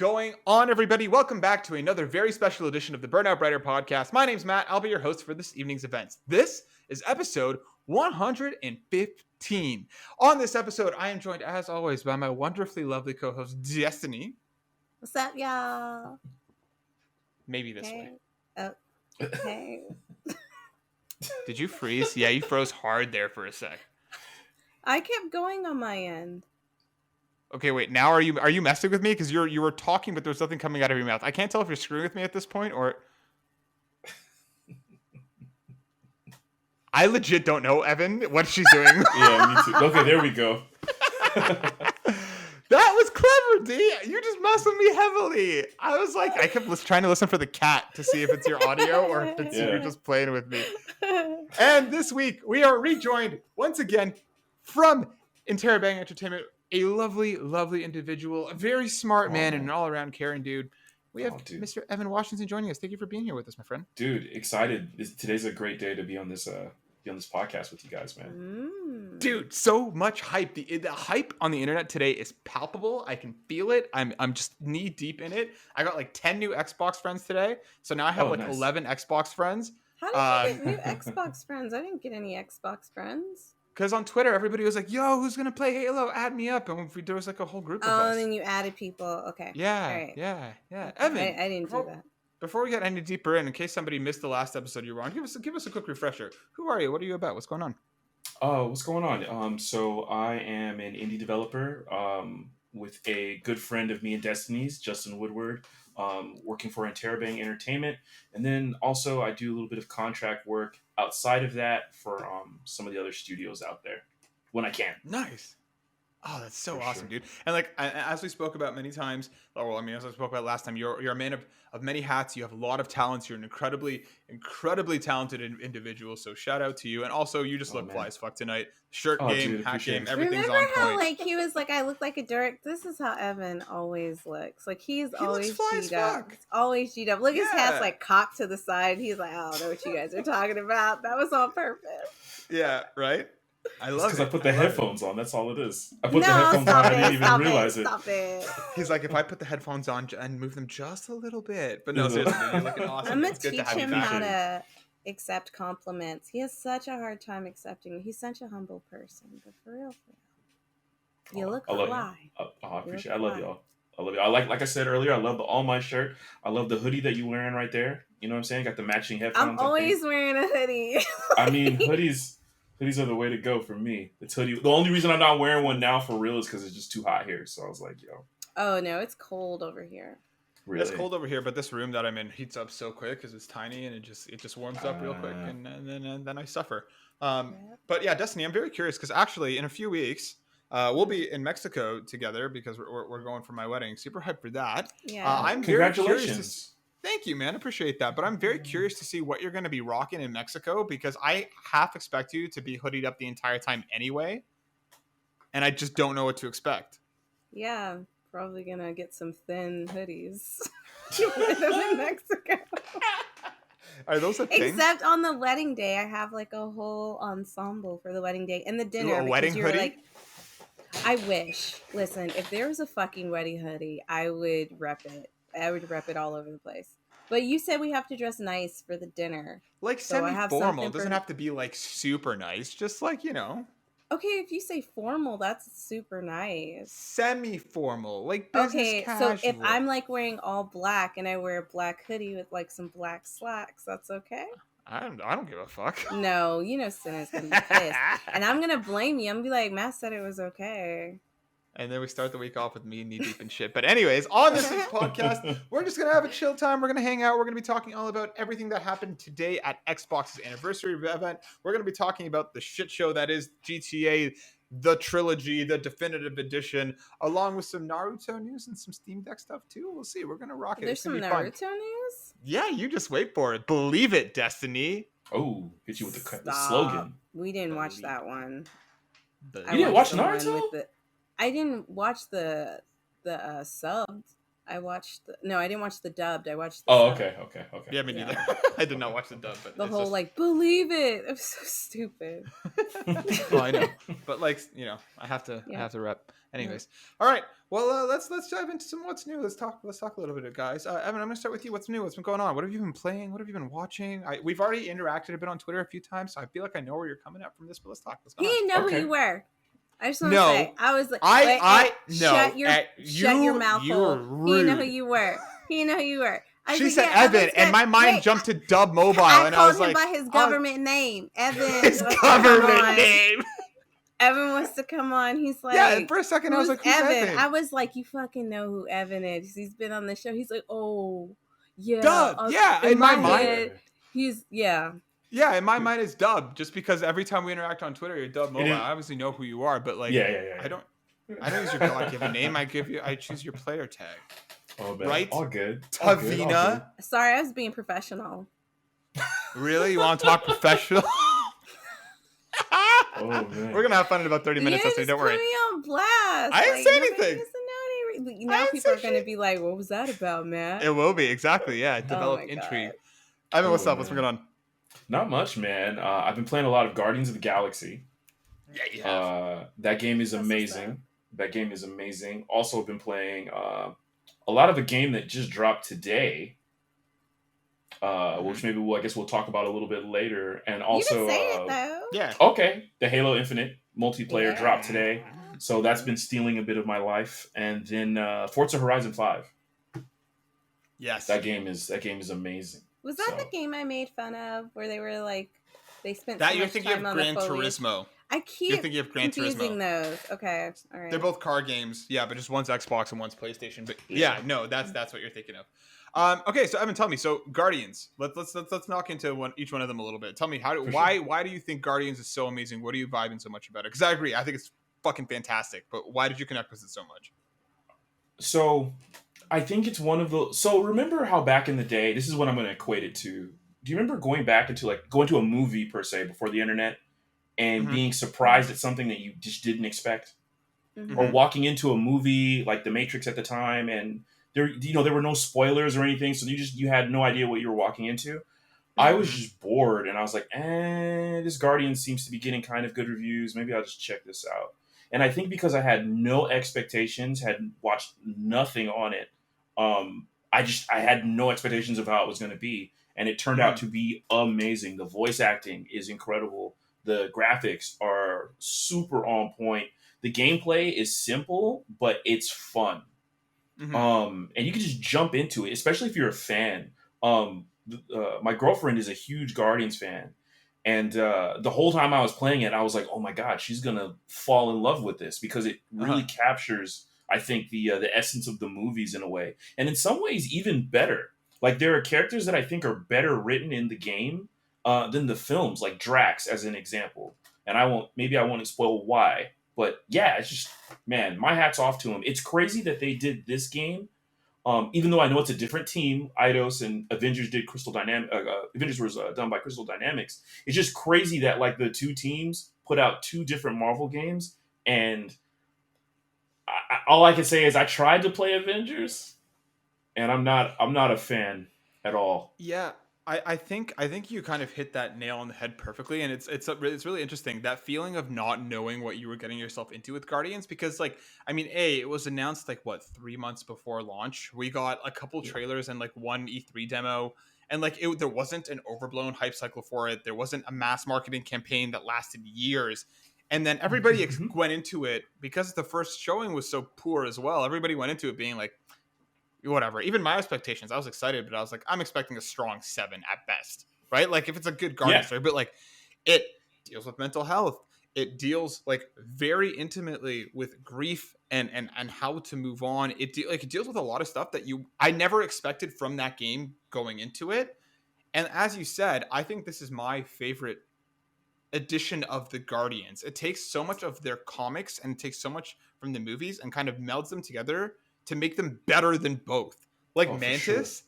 going on, everybody? Welcome back to another very special edition of the Burnout Brighter podcast. My name's Matt. I'll be your host for this evening's events. This is episode 115. On this episode, I am joined, as always, by my wonderfully lovely co-host, Destiny. What's up, y'all? Maybe this way. Okay. Did you freeze? Yeah, you froze hard there for a sec. I kept going on my end. Okay, wait. Now are you messing with me? Because you were talking, but there was nothing coming out of your mouth. I can't tell if you're screwing with me at this point or. I legit don't know, Evan, what she's doing. Yeah, me too. Okay, there we go. That was clever, D. You just messed with me heavily. I was like, I kept trying to listen for the cat to see if it's your audio or if it's you're just playing with me. And this week we are rejoined once again from Interabang Entertainment. A lovely, lovely individual, a very smart man, and an all-around caring dude. We have Mr. Evan Washington joining us. Thank you for being here with us, my friend. Dude, excited. Today's a great day to be on this podcast with you guys, man. Dude, so much hype. The hype on the internet today is palpable. I can feel it. I'm just knee deep in it. I got like 10 new Xbox friends today, so now I have 11 Xbox friends. How did you get new Xbox friends? I didn't get any Xbox friends. Because on Twitter, everybody was like, yo, who's going to play Halo? Add me up. And there was like a whole group of us. Oh, and then you added people. Okay. Yeah, right. yeah. Okay. Evan, I didn't do that. Before we get any deeper in case somebody missed the last episode you were on, give us a quick refresher. Who are you? What are you about? What's going on? What's going on? So I am an indie developer with a good friend of me and Destiny's, Justin Woodward, working for Interabang Entertainment. And then also I do a little bit of contract work outside of that for some of the other studios out there when I can. Nice. Oh, that's so awesome, dude. And like, as we spoke about many times, as I spoke about last time, you're a man of many hats. You have a lot of talents. You're an incredibly talented individual. So shout out to you. And also, you just look fly as fuck tonight. Shirt game, hat game, everything's on point. Remember how he was like, I look like a dork? This is how Evan always looks. Like he always G'd up. Always G'd up. Look, his hat's like cocked to the side. He's like, I don't know what you guys are talking about. That was on purpose. Yeah, right? I love it. Because I put the headphones on. That's all it is. I put the headphones on. I didn't even realize it. Stop it. He's like, if I put the headphones on and move them just a little bit. But no, seriously, you're looking awesome. I'm going to teach him how to accept compliments. He has such a hard time accepting. He's such a humble person. But for real. You look fly. I appreciate it. I love y'all. I love you. Like I said earlier, I love the All My shirt. I love the hoodie that you're wearing right there. You know what I'm saying? Got the matching headphones. I'm always wearing a hoodie. I mean, hoodies are the way to go for me. It's hoodie. The only reason I'm not wearing one now for real is because it's just too hot here. So I was like, yo. Oh, no, it's cold over here. Really? It's cold over here, but this room that I'm in heats up so quick because it's tiny and it just warms up real quick, and then I suffer. But yeah, Destiny, I'm very curious because actually in a few weeks we'll be in Mexico together because we're going for my wedding. Super hyped for that. Yeah. I'm Congratulations. Very curious Thank you, man. Appreciate that. But I'm very curious to see what you're going to be rocking in Mexico because I half expect you to be hoodied up the entire time anyway. And I just don't know what to expect. Yeah, probably going to get some thin hoodies to wear them in Mexico. Are those a thing? Except on the wedding day, I have like a whole ensemble for the wedding day and the dinner. A wedding hoodie? Like, I wish. Listen, if there was a fucking wedding hoodie, I would rep it. I would rep it all over the place. But you said we have to dress nice for the dinner. Like semi-formal. It doesn't have to be like super nice. Just like, you know. Okay, if you say formal, that's super nice. Semi-formal. Like business casual. So if I'm like wearing all black and I wear a black hoodie with like some black slacks, that's okay? I don't give a fuck. No, you know Sinner's going to be pissed. And I'm going to blame you. I'm going to be like, Matt said it was okay. And then we start the week off with me knee deep in shit. But anyways, on this week's podcast, we're just going to have a chill time. We're going to hang out. We're going to be talking all about everything that happened today at Xbox's anniversary event. We're going to be talking about the shit show that is GTA, the trilogy, the definitive edition, along with some Naruto news and some Steam Deck stuff too. We'll see. We're going to rock it. There's some Naruto news? Yeah, you just wait for it. Believe it, Destiny. Oh, hit you with the slogan. We didn't watch that one. You didn't watch Naruto? I didn't watch the subbed. I watched. No, I didn't watch the dubbed. I watched the Oh, sub. okay. Yeah, me neither. I did not watch the dub, but the it's whole just... like believe it. It was so stupid. Well, I know, but like I have to rep. Anyways, all right. Well, let's dive into some what's new. Let's talk a little bit, guys. Evan, I'm gonna start with you. What's new? What's been going on? What have you been playing? What have you been watching? We've already interacted a bit on Twitter a few times, so I feel like I know where you're coming at from this. But let's talk. He didn't know who you were. I just want to say, I was like, shut your mouth hole. Rude. He didn't know who you were. She said Evan, and my mind jumped to Dub Mobile, and I was like, I called him by his government name, Evan. His government name. Evan wants to come on. He's like, yeah. And for a second, I was like, who's Evan? I was like, you fucking know who Evan is. He's been on the show. He's like, oh, yeah, Duh. Yeah. In my mind, he's Yeah, in my mind it's Dub, just because every time we interact on Twitter, you're Dub Mobile. I obviously know who you are, but like, I don't use your God-given name. I choose your player tag. Oh, man. Right? All good. Tavina. Sorry, I was being professional. Really? You want to talk professional? Oh, man. We're gonna have fun in about 30 minutes. So don't worry. Put me on blast. I didn't say anything. Now people are gonna be like, "What was that about, Matt?" It will be exactly. Yeah, develop intrigue. Evan, what's up? What's been going on? Not much, man. I've been playing a lot of Guardians of the Galaxy. Yeah, you have. That game is amazing. Also been playing a lot of a game that just dropped today. Which maybe we'll talk about a little bit later. And also, you didn't say it though. Yeah. Okay, the Halo Infinite multiplayer dropped today, so that's been stealing a bit of my life. And then Forza Horizon 5. Yes, that game is amazing. Was that the game I made fun of, where they were like, they spent that so you're much thinking time of on Gran the foliage? Turismo? I keep confusing Turismo. those. Okay, all right. They're both car games, yeah, but just one's Xbox and one's PlayStation. But yeah, no, that's what you're thinking of. Okay, so Evan, tell me. So Guardians, let's knock into each one of them a little bit. Tell me why do you think Guardians is so amazing? What are you vibing so much about it? Because I agree, I think it's fucking fantastic. But why did you connect with it so much? So, I think it's one of the. So remember how back in the day, this is what I'm going to equate it to. Do you remember going to a movie per se before the internet and being surprised at something that you just didn't expect, or walking into a movie like The Matrix at the time and there were no spoilers or anything, so you had no idea what you were walking into. I was just bored, and I was like, this Guardian seems to be getting kind of good reviews. Maybe I'll just check this out. And I think because I had no expectations, had watched nothing on it, I had no expectations of how it was going to be, and it turned out to be amazing. The voice acting is incredible. The graphics are super on point. The gameplay is simple, but it's fun. And you can just jump into it, especially if you're a fan. My girlfriend is a huge Guardians fan, and the whole time I was playing it, I was like, "Oh my god, she's gonna fall in love with this," because it really captures, I think, the essence of the movies in a way, and in some ways even better. Like, there are characters that I think are better written in the game than the films, like Drax as an example. And I won't spoil why. But yeah, it's just, man, my hat's off to them. It's crazy that they did this game, even though I know it's a different team. Eidos and Avengers did Avengers was done by Crystal Dynamics. It's just crazy that like the two teams put out two different Marvel games, and all I can say is I tried to play Avengers, and I'm not a fan at all. Yeah. I think you kind of hit that nail on the head perfectly, and it's really interesting, that feeling of not knowing what you were getting yourself into with Guardians, because it was announced 3 months before launch. We got a couple trailers and one E3 demo, and there wasn't an overblown hype cycle for it. There wasn't a mass marketing campaign that lasted years, and then everybody went into it, because the first showing was so poor as well. Everybody went into it being like, whatever. Even my expectations, I was excited, but I was like, I'm expecting a strong 7 at best, right? Like, if it's a good Guardian story, but it deals with mental health. It deals very intimately with grief and how to move on. It deals with a lot of stuff that I never expected from that game going into it. And as you said, I think this is my favorite edition of the Guardians. It takes so much of their comics and it takes so much from the movies and kind of melds them together to make them better than both. Mantis,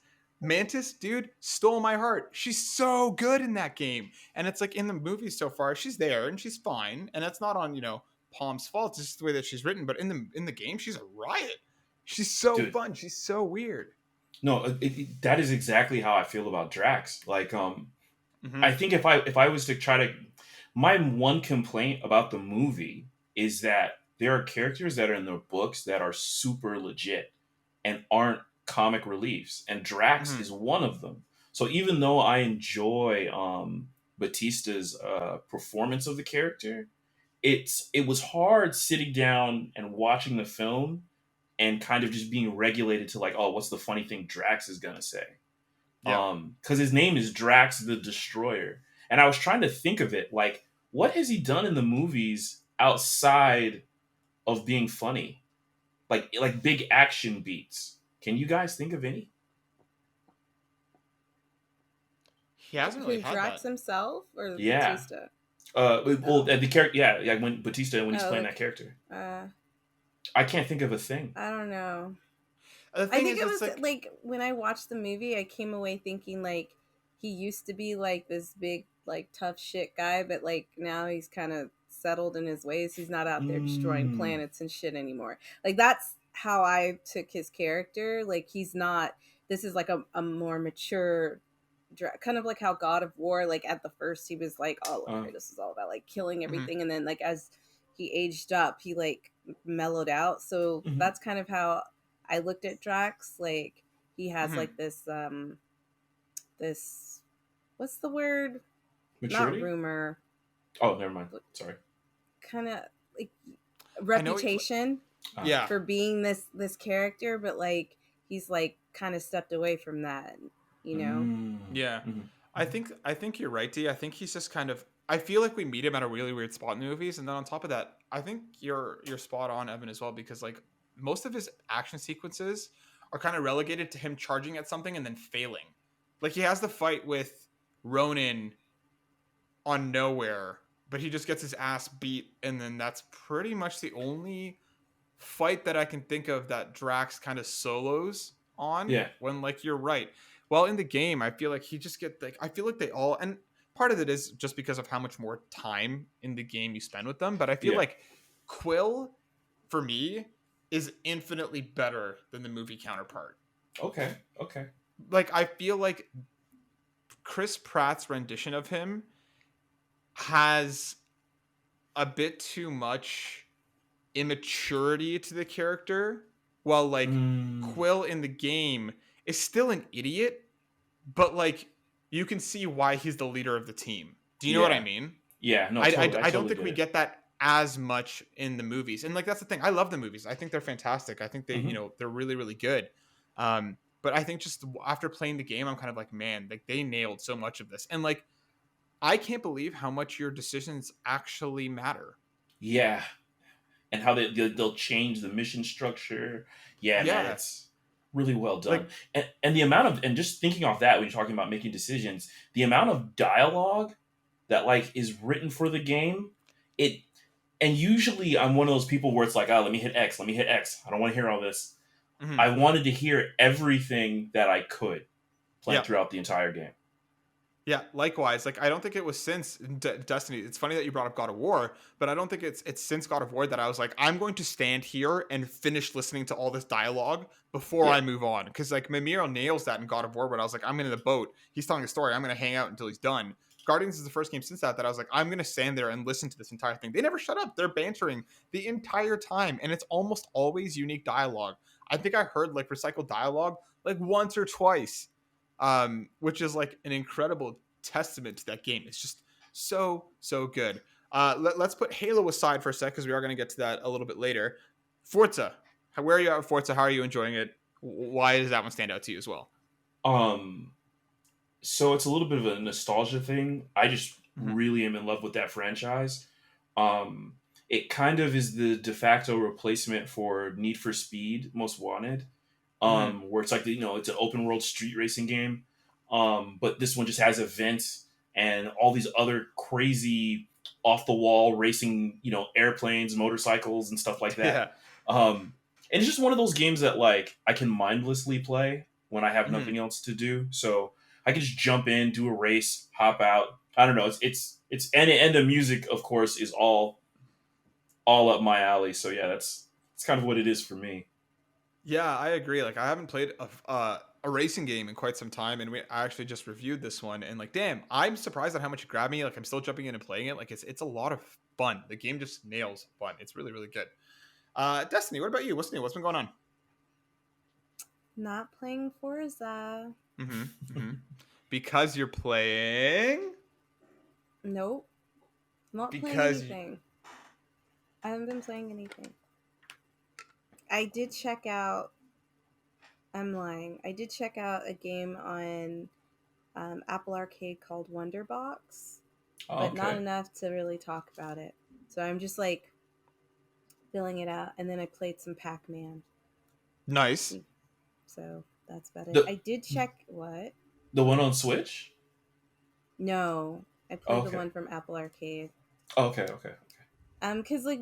dude, stole my heart. She's so good in that game. And it's in the movies so far, she's there and she's fine. And that's not on, Palm's fault. It's just the way that she's written. But in the game, she's a riot. She's so Dude, fun. She's so weird. no, that is exactly how I feel about Drax. Like, Mm-hmm. I think if I was to try to, my one complaint about the movie is that there are characters that are in the books that are super legit and aren't comic reliefs, and Drax Mm-hmm. is one of them. So even though I enjoy Batista's performance of the character, it was hard sitting down and watching the film and kind of just being regulated to like, oh, what's the funny thing Drax is gonna say? Yeah. Because his name is Drax the Destroyer, and I was trying to think of it like, what has he done in the movies outside of being funny, like big action beats? Can you guys think of any? He hasn't really Who, had Drax that. himself or Yeah. Batista? Well, the character, yeah, when Batista when he's Oh, playing like, that character, uh, I can't think of a thing. I don't know. The I thing think is, it it's was like when I watched the movie, I came away thinking like he used to be like this big, like tough shit guy, but like now he's kind of settled in his ways. He's not out there destroying Mm. planets and shit anymore. Like that's how I took his character. Like he's not. This is like a more mature, kind of like how God of War. Like at the first, he was like, "Oh, look, Kratos is all about like killing Mm-hmm. everything," and then like as he aged up, he like mellowed out. So Mhm. that's kind of how I looked at Drax. Like he has Mhm. like this what's the word? Not Maturity? rumor. Oh, never mind. Sorry. Kind of like I know. reputation Yeah. for being this character, but like he's like kind of stepped away from that, you know? Yeah. Mhm. I think you're right, D. I think he's just kind of. I feel like we meet him at a really weird spot in the movies, and then on top of that, I think you're spot on, Evan, as well, because like most of his action sequences are kind of relegated to him charging at something and then failing. Like he has the fight with Ronin on nowhere, but he just gets his ass beat, and then that's pretty much the only fight that I can think of that Drax kind of solos on. Yeah. When like you're right. Well, in the game, I feel like he just get like I feel like they all, and part of it is just because of how much more time in the game you spend with them, but I feel Yeah. like Quill for me is infinitely better than the movie counterpart. Okay. Okay. Like I feel like Chris Pratt's rendition of him has a bit too much immaturity to the character, while like Quill in the game is still an idiot, but like you can see why he's the leader of the team. Do you know what I mean? Yeah. No. I I don't totally think get we it. get that as much in the movies, and like that's the thing. I love the movies. I think they're fantastic. I think they they're really really good. But I think just after playing the game, I'm kind of like, man, like they nailed so much of this, and like I can't believe how much your decisions actually matter. Yeah. And how they'll change the mission structure. Yeah, man, Yeah, it's really well done. like And the amount of, and just thinking off that when you're talking about making decisions, the amount of dialogue that like is written for the game, it and usually I'm one of those people where it's like, oh, let me hit X, let me hit X. I don't want to hear all this. mhm. I wanted to hear everything that I could playing Yeah. throughout the entire game. Yeah, likewise. Like I don't think it was since Destiny. It's funny that you brought up God of War, but I don't think it's since God of War that I was like, I'm going to stand here and finish listening to all this dialogue before Yeah. I move on. Because like Mimiro nails that in God of War, but I was like, I'm in the boat. He's telling a story. I'm going to hang out until he's done. Guardians is the first game since that I was like, I'm going to stand there and listen to this entire thing. They never shut up. They're bantering the entire time, and it's almost always unique dialogue. I think I heard like recycled dialogue like once or twice, which is like an incredible testament to that game. It's just so good. Let's put Halo aside for a sec because we are going to get to that a little bit later. Forza, where are you at with Forza? How are you enjoying it? Why does that one stand out to you as well? So it's a little bit of a nostalgia thing. I just really am in love with that franchise. It kind of is the de facto replacement for Need for Speed Most Wanted, where it's like it's an open world street racing game, but this one just has events and all these other crazy off the wall racing, airplanes, motorcycles, and stuff like that. And it's just one of those games that like I can mindlessly play when I have nothing else to do. So I can just jump in, do a race, hop out. I don't know. It's and the music, of course, is all up my alley. So yeah, that's kind of what it is for me. Yeah, I agree. Like, I haven't played a racing game in quite some time, and I actually just reviewed this one, and like, damn, I'm surprised at how much it grabbed me. Like, I'm still jumping in and playing it. Like, it's a lot of fun. The game just nails fun. It's really, really good. Destiny, what about you? What's new? What's been going on? Not playing Forza. Because you're playing. Nope. Not playing anything. I haven't been playing anything. I did check out. I'm lying. I did check out a game on Apple Arcade called Wonderbox, but not enough to really talk about it. So I'm just like filling it out, and then I played some Pac-Man. Nice. So that's about it. I did check what? The one on Switch? No, I played the one from Apple Arcade. Okay. Because like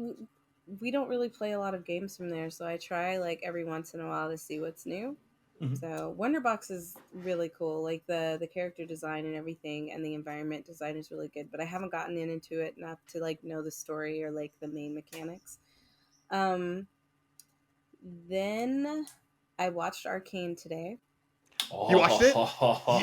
we don't really play a lot of games from there, so I try like every once in a while to see what's new. Mm-hmm. So Wonderbox is really cool. Like the character design and everything, and the environment design is really good. But I haven't gotten into it enough to like know the story or like the main mechanics. Then I watched Arcane today. You watched it?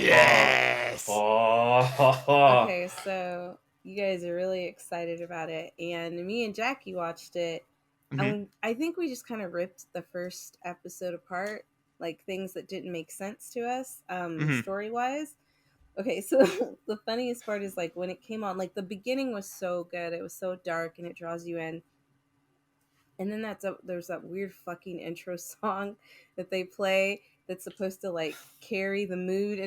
Yes. Okay, so you guys are really excited about it, and me and Jackie watched it. Mm-hmm. I think we just kind of ripped the first episode apart, like things that didn't make sense to us, story-wise. Okay, so the funniest part is like when it came on, like the beginning was so good, it was so dark, and it draws you in. And then there's that weird fucking intro song that they play that's supposed to like carry the mood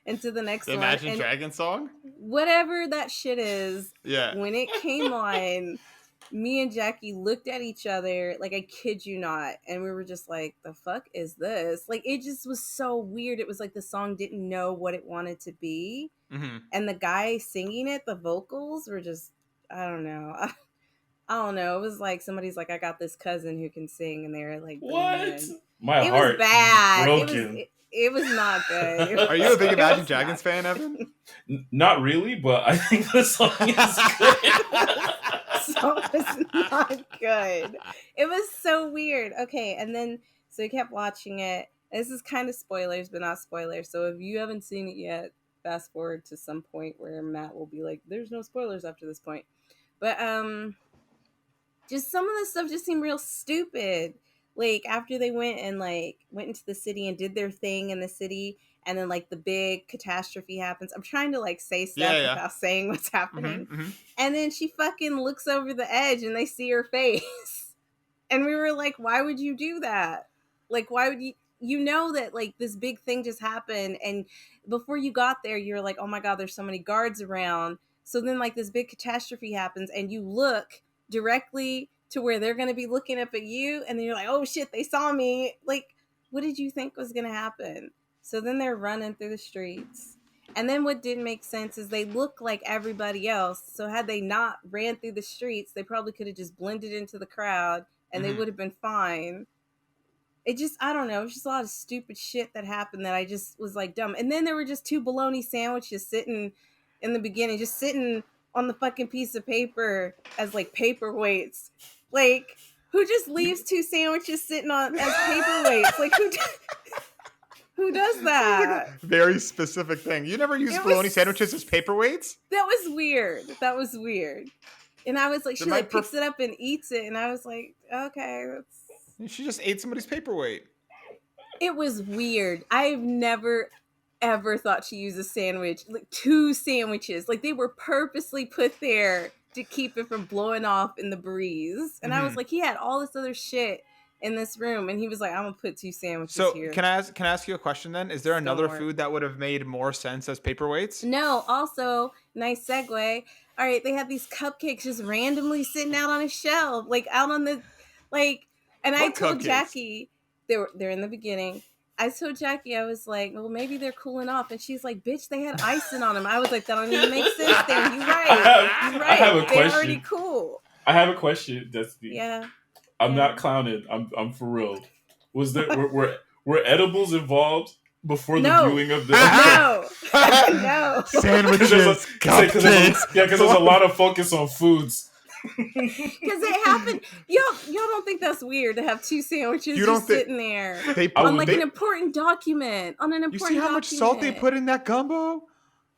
into the next one. Imagine Dragon song? Whatever that shit is. Yeah. When it came on, me and Jackie looked at each other, like I kid you not, and we were just like, the fuck is this? Like it just was so weird. It was like the song didn't know what it wanted to be. Mm-hmm. And the guy singing it, the vocals were just, I don't know. It was like somebody's like, I got this cousin who can sing, and they're like, what? My heart was bad. broken. It was not good. Are you a big Imagine Dragons fan, Evan? Not really, but I think the song is good. Song was not good. It was so weird. Okay, and then so we kept watching it. This is kind of spoilers, but not spoilers. So if you haven't seen it yet, fast forward to some point where Matt will be like, "There's no spoilers after this point." But just some of the stuff just seemed real stupid. Like after they went into the city and did their thing in the city, and then like the big catastrophe happens. I'm trying to like say stuff without saying what's happening. Mm-hmm. And then she fucking looks over the edge and they see her face. And we were like, why would you do that? Like, why would you know that like this big thing just happened, and before you got there, you're like, oh my God, there's so many guards around. So then like this big catastrophe happens and you look directly to where they're going to be looking up at you, and then you're like, oh shit, they saw me. Like, what did you think was going to happen? So then they're running through the streets, and then what didn't make sense is they look like everybody else. So had they not ran through the streets, they probably could have just blended into the crowd and they would have been fine. It just, I don't know, it was just a lot of stupid shit that happened that I just was like dumb. And then there were just 2 bologna sandwiches sitting in the beginning, just sitting on the fucking piece of paper as like paperweights. Like, who just leaves 2 sandwiches sitting on as paperweights? Like, who does that? Like a very specific thing. You never use bologna sandwiches as paperweights? That was weird. And I was like, she like picks it up and eats it, and I was like, okay, that's... She just ate somebody's paperweight. It was weird. I've never ever thought to use a sandwich, like 2 sandwiches, like they were purposely put there to keep it from blowing off in the breeze. And I was like, he had all this other shit in this room, and he was like, I'm gonna put 2 sandwiches here. So can I ask you a question then? Is there another food that would have made more sense as paperweights? No. Also, nice segue. All right, they had these cupcakes just randomly sitting out on a shelf, like out on the like. And I told Jackie they're in the beginning. I told Jackie, I was like, well, maybe they're cooling off. And she's like, bitch, they had icing on them. I was like, that don't even make sense there. You're right. I have a question. They're already cool. I have a question, Destiny. Yeah. I'm not clowning. I'm for real. Was there were edibles involved before the viewing of this? No. No. Sandwiches, cupcakes. Because there's a lot of focus on foods. Because it happened. Y'all don't think that's weird to have 2 sandwiches just sitting there on an important document. On an important document. You see how much salt they put in that gumbo?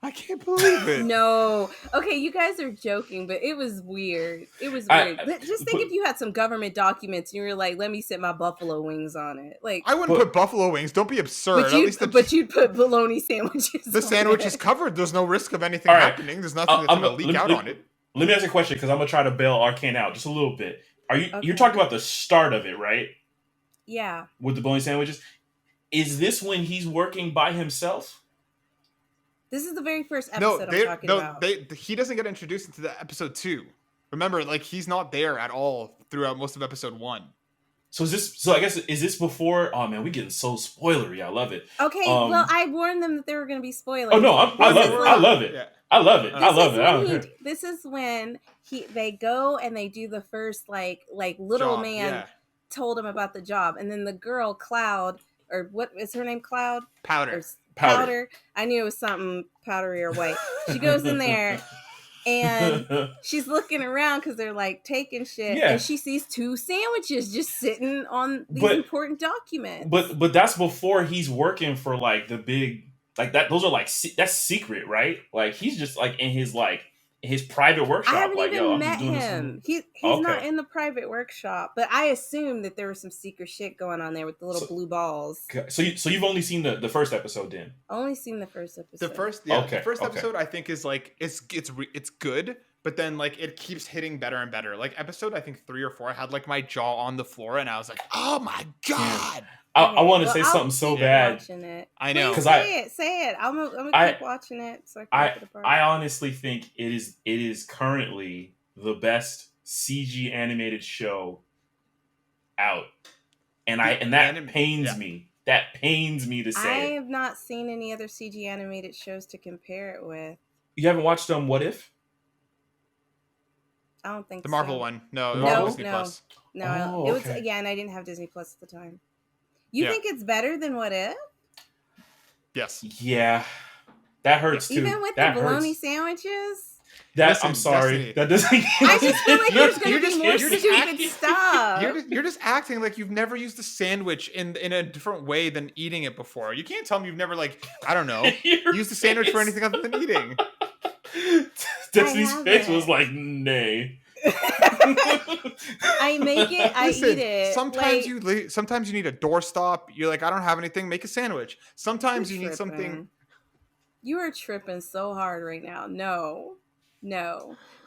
I can't believe it. No. Okay, you guys are joking, but it was weird. It was weird. Just think if you had some government documents and you were like, let me sit my buffalo wings on it. Like, I wouldn't put buffalo wings. Don't be absurd. But you'd put bologna sandwiches. The sandwich is covered. There's no risk of anything happening. There's nothing that's going to leak out on it. Let me ask you a question, because I'm going to try to bail Arcane out just a little bit. You're talking about the start of it, right? Yeah. With the bologna sandwiches. Is this when he's working by himself? This is the very first episode I'm talking about. He doesn't get introduced into the episode 2. Remember, like, he's not there at all throughout most of episode 1. So I guess, is this before? Oh man, we getting so spoilery. I love it. Okay, well, I warned them that there were going to be spoilers. Oh no, I love it. Yeah. I love it. This is when they go and they do the first like little man told him about the job, and then the girl Cloud, or what is her name? Cloud? Powder. I knew it was something powdery or white. She goes in there and she's looking around because they're like taking shit, and she sees 2 sandwiches just sitting on these important documents. But that's before he's working for like the big like that. Those are like that's secret, right? Like he's just like in his private workshop. I haven't like, even met him. He's not in the private workshop, but I assumed that there was some secret shit going on there with the little blue balls. So you've only seen the first episode then? Only seen the first episode. The first episode I think is like it's good, but then like it keeps hitting better and better. Like episode I think 3 or 4 I had like my jaw on the floor and I was like, oh my god. I want to say something so bad. It. I know. Please say it. I'm gonna keep watching it. So I honestly think it is currently the best CG animated show out, and that pains me. That pains me to say. I have not seen any other CG animated shows to compare it with. You haven't watched What If? I don't think the Marvel one. No, it was Disney Plus. No, it was and I didn't have Disney Plus at the time. You think it's better than What If? Yes. Yeah. That hurts too. Even with the bologna sandwiches? I'm sorry. That doesn't. I just feel like there's going to be more stupid stuff. You're just acting like you've never used a sandwich in a different way than eating it before. You can't tell me you've never, like, I don't know, used a sandwich for anything other than eating. Destiny's face was like, nay. I make it. Listen, I eat it. Sometimes you need a doorstop. You're like, I don't have anything. Make a sandwich. Sometimes you need something. You are tripping so hard right now. No.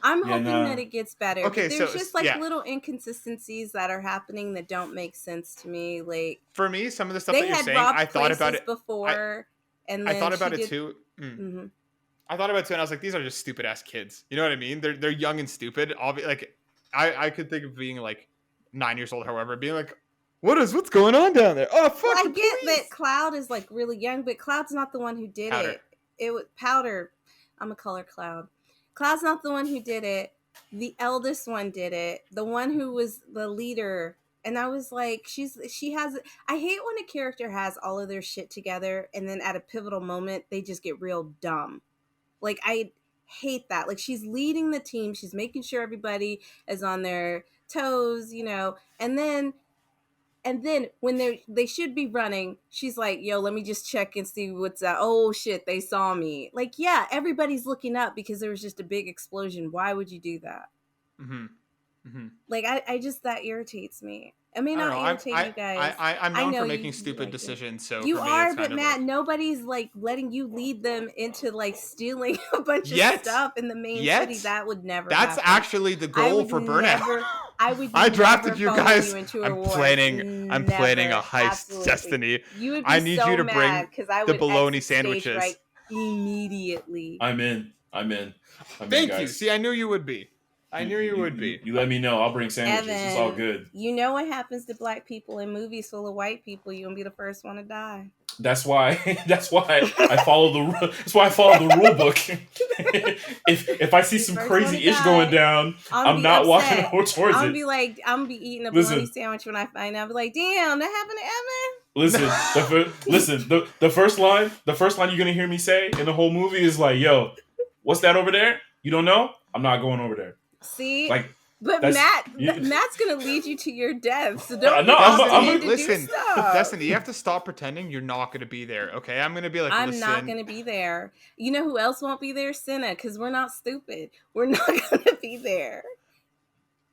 I'm hoping that it gets better. Okay, but there's just little inconsistencies that are happening that don't make sense to me. Like for me, some of the stuff that you're saying, I thought about it before, and then I thought about it too. Mm-hmm. I thought about it too, and I was like, these are just stupid ass kids. You know what I mean? They're young and stupid. Like, I could think of being like 9 years old, however, being like, what's going on down there? Oh, fuck! Well, I get that Cloud is like really young, but Cloud's not the one who did it. It was Powder. I'm a color Cloud. Cloud's not the one who did it. The eldest one did it. The one who was the leader. And I was like, she has. I hate when a character has all of their shit together, and then at a pivotal moment, they just get real dumb. Like, I hate that. Like, she's leading the team. She's making sure everybody is on their toes, you know. And then when they should be running, she's like, yo, let me just check and see what's up. Oh, shit, they saw me. Like, yeah, everybody's looking up because there was just a big explosion. Why would you do that? Mm-hmm. Mm-hmm. Like, I just, that irritates me. I may not irritate you guys. I'm known for making stupid decisions. So you are, but Matt, nobody's like letting you lead them into like stealing a bunch of stuff in the main city. That would never. That's actually the goal for Burnout. I drafted you guys. I'm planning a heist, Destiny. I need you to bring the bologna sandwiches right immediately. I'm in. Thank you. See, I knew you would be. You let me know. I'll bring sandwiches. Evan, it's all good. You know what happens to black people in movies full of white people? You're gonna be the first one to die. That's why I follow the rule book. if I see some crazy ish going down, I'm not walking over towards it. I'm gonna be eating a bologna sandwich when I find out. I'll be like, damn, that happened to Evan. Listen. The first line you're gonna hear me say in the whole movie is like, yo, what's that over there? You don't know? I'm not going over there. See, like But Matt's gonna lead you to your death. So don't listen. Destiny, you have to stop pretending you're not gonna be there. Okay, I'm gonna be like, I'm not gonna be there. You know who else won't be there? Senna, because we're not stupid. We're not gonna be there.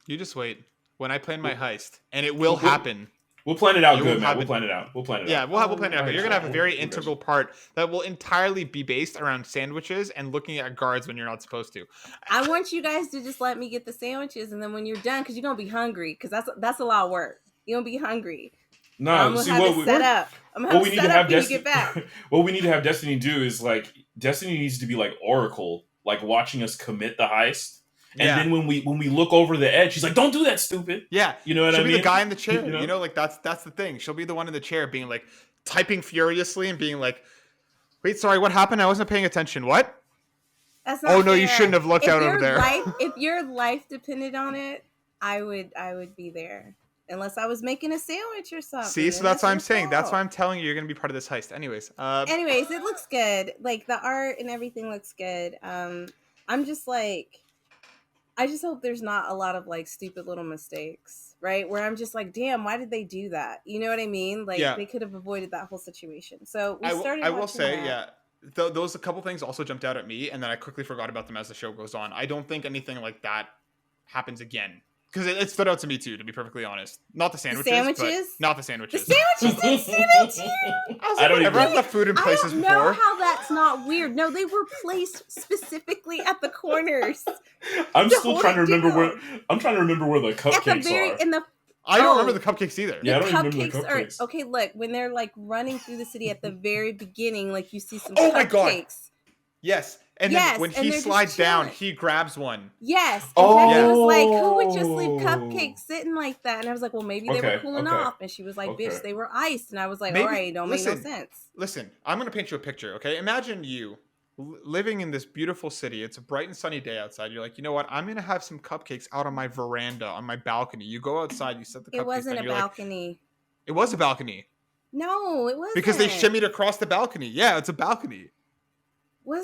You just wait. When I plan my heist, and it will happen. We'll plan it out good, Matt. We'll plan it out. We'll plan it out. Yeah, we'll plan it out. You're gonna have a very integral part that will entirely be based around sandwiches and looking at guards when you're not supposed to. I want you guys to just let me get the sandwiches, and then when you're done, because you're gonna be hungry, because that's a lot of work. You're gonna be hungry. No, see what we need to have Destiny. What we need to have Destiny do is like Destiny needs to be like Oracle, like watching us commit the heist. And then when we look over the edge, she's like, "Don't do that, stupid." Yeah, you know what I mean. She'll be the guy in the chair. You know, like that's the thing. She'll be the one in the chair, being like typing furiously and being like, "Wait, sorry, what happened? I wasn't paying attention. What?" That's not fair. No, you shouldn't have looked out over there. If your life depended on it, I would be there. Unless I was making a sandwich or something. See, so that's why I'm saying. That's why I'm telling you, you're gonna be part of this heist. Anyways, it looks good. Like the art and everything looks good. I'm just like, I just hope there's not a lot of like stupid little mistakes, right? Where I'm just like, damn, why did they do that? You know what I mean? Like they could have avoided that whole situation. So we started. I will say, those a couple things also jumped out at me, and then I quickly forgot about them as the show goes on. I don't think anything like that happens again. Because it stood out to me too, to be perfectly honest. Not the sandwiches. But not the sandwiches. The sandwiches didn't stand out to you. I don't even left food in places before. I don't know how that's not weird. No, they were placed specifically at the corners. I'm still trying to remember where. I'm trying to remember where the cupcakes are. I don't remember the cupcakes either. Yeah, I don't remember the cupcakes. Okay, look, when they're like running through the city at the very beginning, like you see some cupcakes. My God. Yes. And then when he slides down, he grabs one. Yes. And Jackie was like, who would just leave cupcakes sitting like that? And I was like, well, maybe they were cooling off. And she was like, bitch, they were iced. And I was like, all right, don't make no sense. Listen, I'm going to paint you a picture, okay? Imagine you living in this beautiful city. It's a bright and sunny day outside. You're like, you know what? I'm going to have some cupcakes out on my veranda, on my balcony. You go outside, you set the cupcakes. It wasn't a balcony. Like, it was a balcony. No, it wasn't. Because they shimmied across the balcony. Yeah, it's a balcony.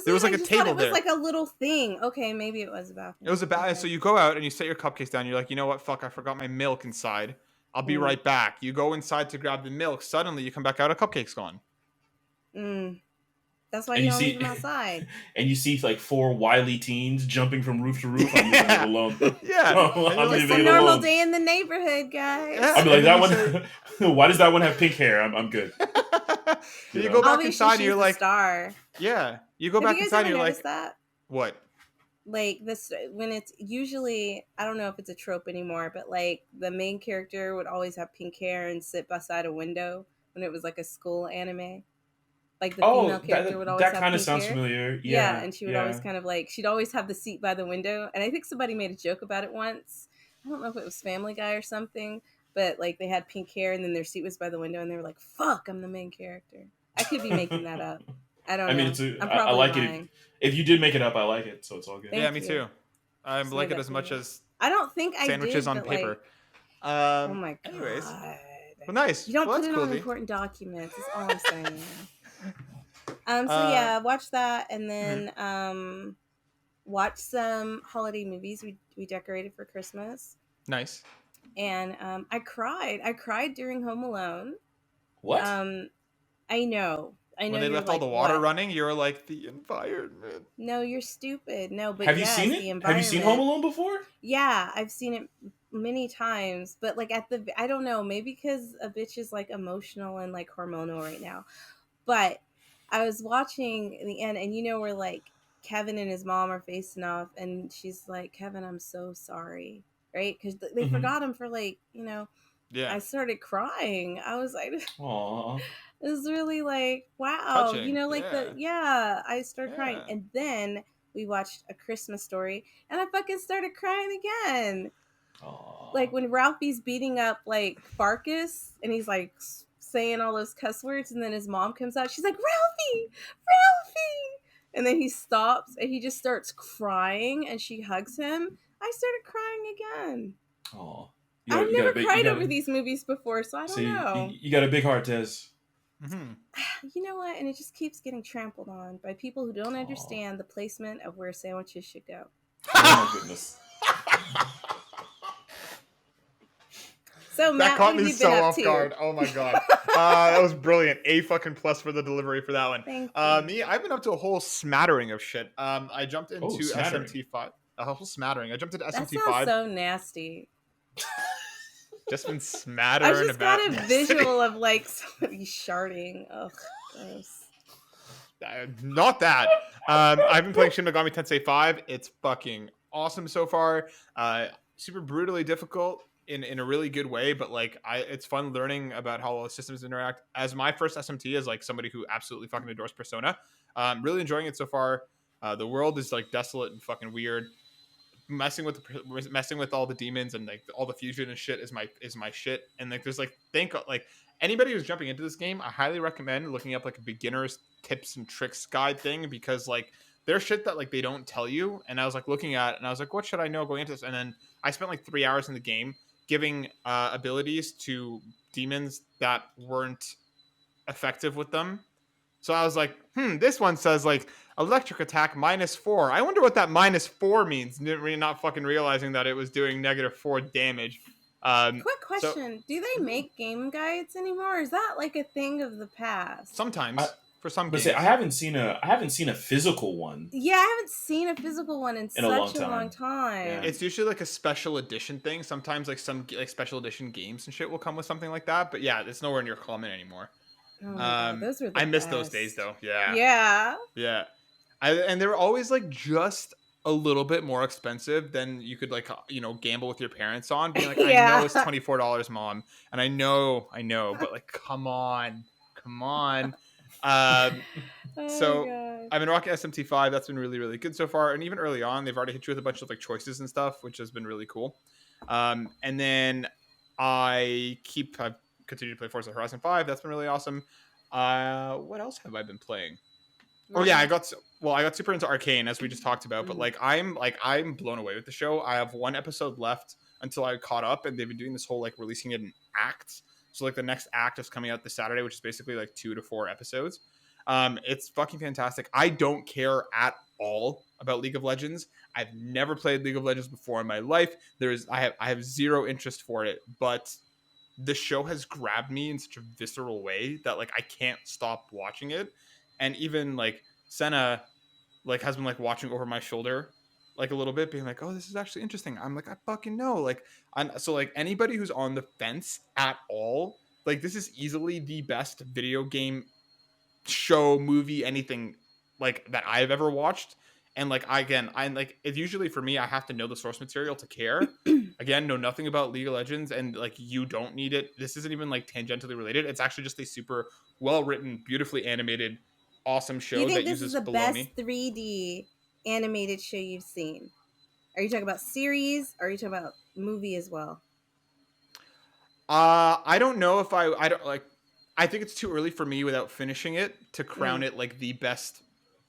There was like a table there. It was like a little thing. Okay, maybe it was a balcony. It was a balcony. So you go out and you set your cupcakes down. You're like, you know what? Fuck, I forgot my milk inside. I'll be right back. You go inside to grab the milk. Suddenly, you come back out, a cupcake's gone. That's why you don't leave them outside. And you see like 4 wily teens jumping from roof to roof. I'm leaving it alone. It's a normal day in the neighborhood, guys. Yeah. I'll be like, that one. Why does that one have pink hair? I'm good. You go back inside and you're like, star. Yeah. You go back inside and you're like, that? What? Like this, when it's usually, I don't know if it's a trope anymore, but like the main character would always have pink hair and sit beside a window when it was like a school anime. Like the female character would always have pink hair. That kind of sounds familiar. Yeah, and she would always kind of like, she'd always have the seat by the window. And I think somebody made a joke about it once. I don't know if it was Family Guy or something, but like they had pink hair and then their seat was by the window and they were like, fuck, I'm the main character. I could be making that up. I don't know. I like lying. It. If you did make it up, I like it, so it's all good. Yeah, me too. I like it as much as I don't think I sandwiches did, on paper. Like, oh my god. Anyways. Well, nice. You don't put it on important documents. That's all I'm saying. Watch that and then watch some holiday movies we decorated for Christmas. Nice. And I cried during Home Alone. What? I know. When they left all the water running, you were like, the environment. No, you're stupid. No, but have you seen it? Have you seen Home Alone before? Yeah, I've seen it many times. But like I don't know, maybe because a bitch is like emotional and like hormonal right now. But I was watching the end, and where like Kevin and his mom are facing off, and she's like, Kevin, I'm so sorry, right? Because they forgot him for like, Yeah. I started crying. I was like, aww. It was really like, wow. Touching. I started crying. And then we watched A Christmas Story, and I fucking started crying again. Aww. Like when Ralphie's beating up like Farkas, and he's like saying all those cuss words, and then his mom comes out. She's like, Ralphie! And then he stops, and he just starts crying, and she hugs him. I started crying again. Aww. I've never cried over these movies before, so I don't know. You got a big heart, Tez. Mm-hmm. You know what? And it just keeps getting trampled on by people who don't understand the placement of where sandwiches should go. Oh my goodness. So Matt, caught what have me you been so up off to? guard. Oh my god, that was brilliant. A fucking plus for the delivery for that one. Thank you. Me, I've been up to a whole smattering of shit. I jumped into smattering. SMT5. A whole smattering. I jumped into That SMT5. sounds so nasty. Just been I smattering just about. got a visual of like somebody sharding. Ugh, gross. Not that. I've been playing Shin Megami Tensei 5. It's fucking awesome so far. Super brutally difficult in a really good way, but like it's fun learning about how all the systems interact. As my first SMT as like somebody who absolutely fucking adores Persona, really enjoying it so far. The world is like desolate and fucking weird. Messing with all the demons and like all the fusion and shit is my shit. And like there's like anybody who's jumping into this game, I highly recommend looking up like a beginner's tips and tricks guide thing, because like there's shit that like they don't tell you. And I was like looking at it and I was like, what should I know going into this? And then I spent like 3 hours in the game giving abilities to demons that weren't effective with them. So I was like, this one says like electric attack -4. I wonder what that -4 means. Not fucking realizing that it was doing -4 damage. Quick question: do they make game guides anymore? Or is that like a thing of the past? Sometimes for some games. I haven't seen a physical one. Yeah, I haven't seen a physical one in such a long time. Yeah. It's usually like a special edition thing. Sometimes like some like special edition games and shit will come with something like that. But yeah, it's nowhere near common anymore. Oh God, those were the I miss best. those days though. Yeah. Yeah. And they were always like just a little bit more expensive than you could like gamble with your parents on, being like, Yeah. I know it's $24, mom, and I know, but like, come on. So God. I've been rocking SMT5. That's been really, really good so far. And even early on, they've already hit you with a bunch of like choices and stuff, which has been really cool. And then I've continued to play Forza Horizon 5. That's been really awesome. What else have I been playing? Oh yeah, I got super into Arcane, as we just talked about, but like I'm blown away with the show. I have one episode left until I caught up, and they've been doing this whole like releasing it in acts. So like the next act is coming out this Saturday, which is basically like 2 to 4 episodes. It's fucking fantastic. I don't care at all about League of Legends. I've never played League of Legends before in my life. I have zero interest for it, but the show has grabbed me in such a visceral way that like I can't stop watching it. And even like Senna like has been like watching over my shoulder like a little bit, being like, oh, this is actually interesting. I'm like, I fucking know. Like so like anybody who's on the fence at all, like this is easily the best video game show, movie, anything like that I've ever watched. And like I'm like, it's usually for me, I have to know the source material to care. Again, know nothing about League of Legends, and like you don't need it. This isn't even like tangentially related. It's actually just a super well written, beautifully animated, awesome show. Do you think that this uses is the Bologna. best 3D animated show you've seen? Are you talking about series? Or are you talking about movie as well? I don't know if I don't like. I think it's too early for me without finishing it to crown it like the best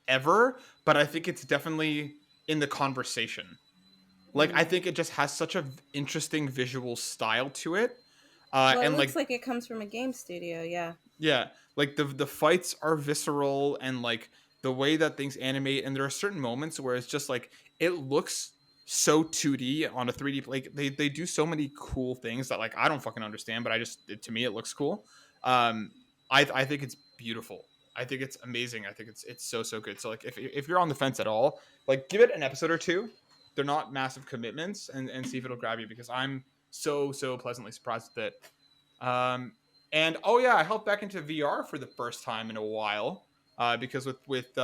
ever. But I think it's definitely in the conversation. Like I think it just has such a interesting visual style to it. Well, and it looks like it comes from a game studio. Yeah. Like the fights are visceral, and like the way that things animate, and there are certain moments where it's just like it looks so 2D on a 3D. Like they do so many cool things that like I don't fucking understand, but to me it looks cool. I think it's beautiful. I think it's amazing. I think it's so good. So like if you're on the fence at all, like give it an episode or two. They're not massive commitments, and see if it'll grab you, because I'm so pleasantly surprised with it. And oh yeah, I helped back into VR for the first time in a while. Because with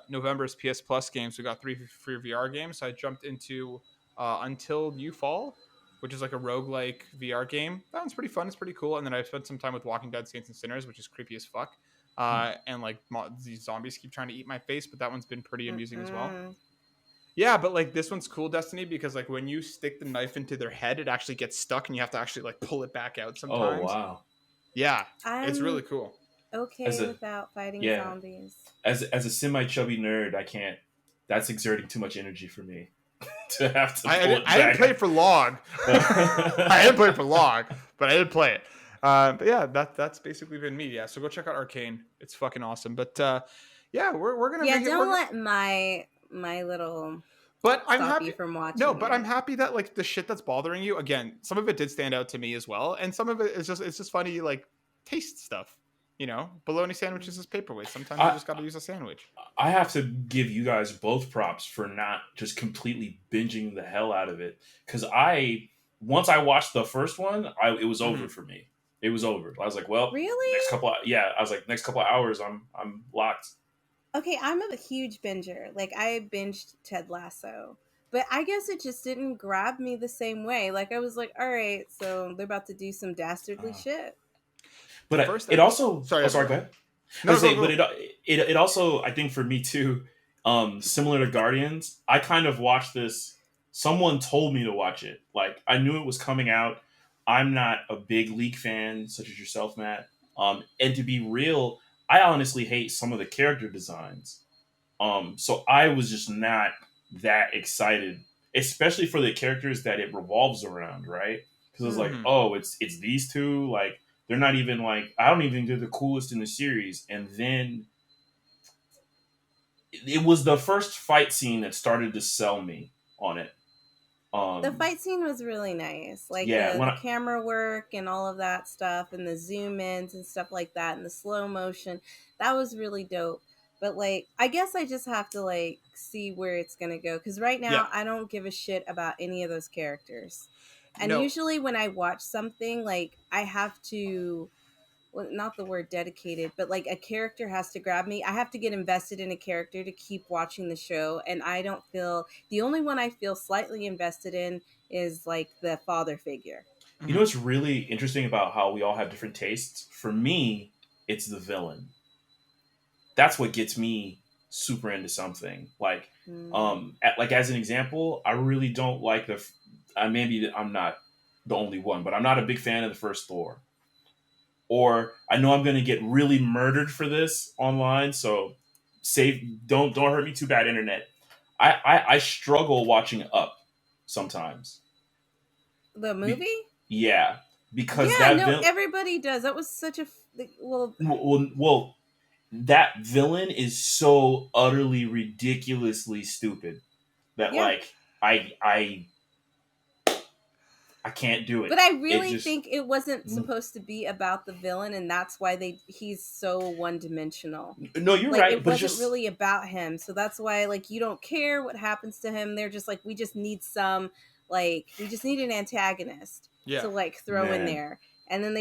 November's PS Plus games, we got 3 free VR games. So I jumped into Until You Fall, which is like a roguelike VR game. That one's pretty fun. It's pretty cool. And then I spent some time with Walking Dead Saints and Sinners, which is creepy as fuck. And like these zombies keep trying to eat my face, but that one's been pretty amusing as well. Yeah, but like this one's cool, Destiny, because like when you stick the knife into their head, it actually gets stuck, and you have to actually like pull it back out sometimes. Oh wow! Yeah, it's really cool. Okay, without fighting zombies. As a semi-chubby nerd, I can't. That's exerting too much energy for me to have to. I didn't play it for long. I didn't play it for long, but I did play it. But yeah, that's basically been me. Yeah, so go check out Arcane. It's fucking awesome. But yeah, we're gonna. Yeah, don't let my little But I'm stop happy. you from watching. No, but I'm happy that like the shit that's bothering you. Again, some of it did stand out to me as well, and some of it is just it's just funny like taste stuff. You know, bologna sandwiches is paperweight. Sometimes you I just got to use a sandwich. I have to give you guys both props for not just completely binging the hell out of it. Because once I watched the first one, it was over for me. It was over. I was like, well, really? next couple of hours, I'm locked. Okay, I'm a huge binger. Like I binged Ted Lasso. But I guess it just didn't grab me the same way. Like I was like, all right, so they're about to do some dastardly shit. But it also sorry, sorry, go ahead. No, go. But it also, I think for me too, similar to Guardians, I kind of watched this. Someone told me to watch it. Like I knew it was coming out. I'm not a big League fan, such as yourself, Matt. And to be real, I honestly hate some of the character designs. So I was just not that excited, especially for the characters that it revolves around, right? Because I was like, oh, it's these two. Like they're not even like, I don't even think they're the coolest in the series. And then it was the first fight scene that started to sell me on it. The fight scene was really nice. Like Yeah, the camera work and all of that stuff and the zoom ins and stuff like that and the slow motion. That was really dope. But like I guess I just have to like see where it's gonna go. Because right now I don't give a shit about any of those characters. And usually when I watch something, like I have to, well, not the word dedicated, but like a character has to grab me. I have to get invested in a character to keep watching the show. And I don't feel, the only one I feel slightly invested in is like the father figure. You know what's really interesting about how we all have different tastes? For me, it's the villain. That's what gets me super into something. Like, like as an example, I really don't like maybe I'm not the only one, but I'm not a big fan of the first Thor. Or I know I'm going to get really murdered for this online, so don't hurt me too bad, internet. I struggle watching Up sometimes. The movie? Yeah, because everybody does. That was such a well, that villain is so utterly ridiculously stupid that like I can't do it. But I really think it wasn't supposed to be about the villain, and that's why he's so one-dimensional. No, you're like, right. It wasn't really about him, so that's why like you don't care what happens to him. They're just like, we just need an antagonist to like throw in there. And then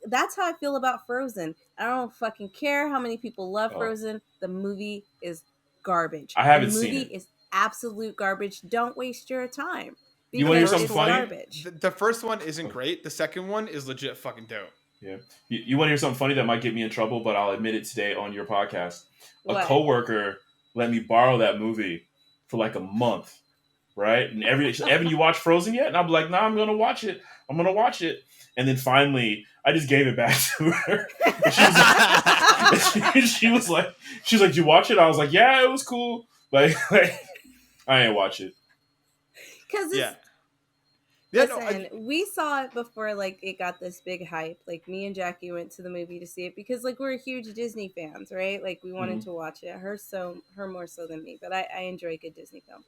that's how I feel about Frozen. I don't fucking care how many people love Frozen. The movie is garbage. I haven't seen it. The movie is absolute garbage. Don't waste your time. You want to hear something funny? The first one isn't great. The second one is legit fucking dope. Yeah. You want to hear something funny that might get me in trouble, but I'll admit it today on your podcast. What? A coworker let me borrow that movie for like a month, right? And Evan, you watch Frozen yet? And I'm like, nah, I'm gonna watch it. And then finally, I just gave it back to her. She was like, "You watch it?" I was like, "Yeah, it was cool." Like I ain't watch it. Because we saw it before like it got this big hype. Like me and Jackie went to the movie to see it because like we're huge Disney fans, right? Like we wanted to watch it. Her more so than me, but I enjoy a good Disney film.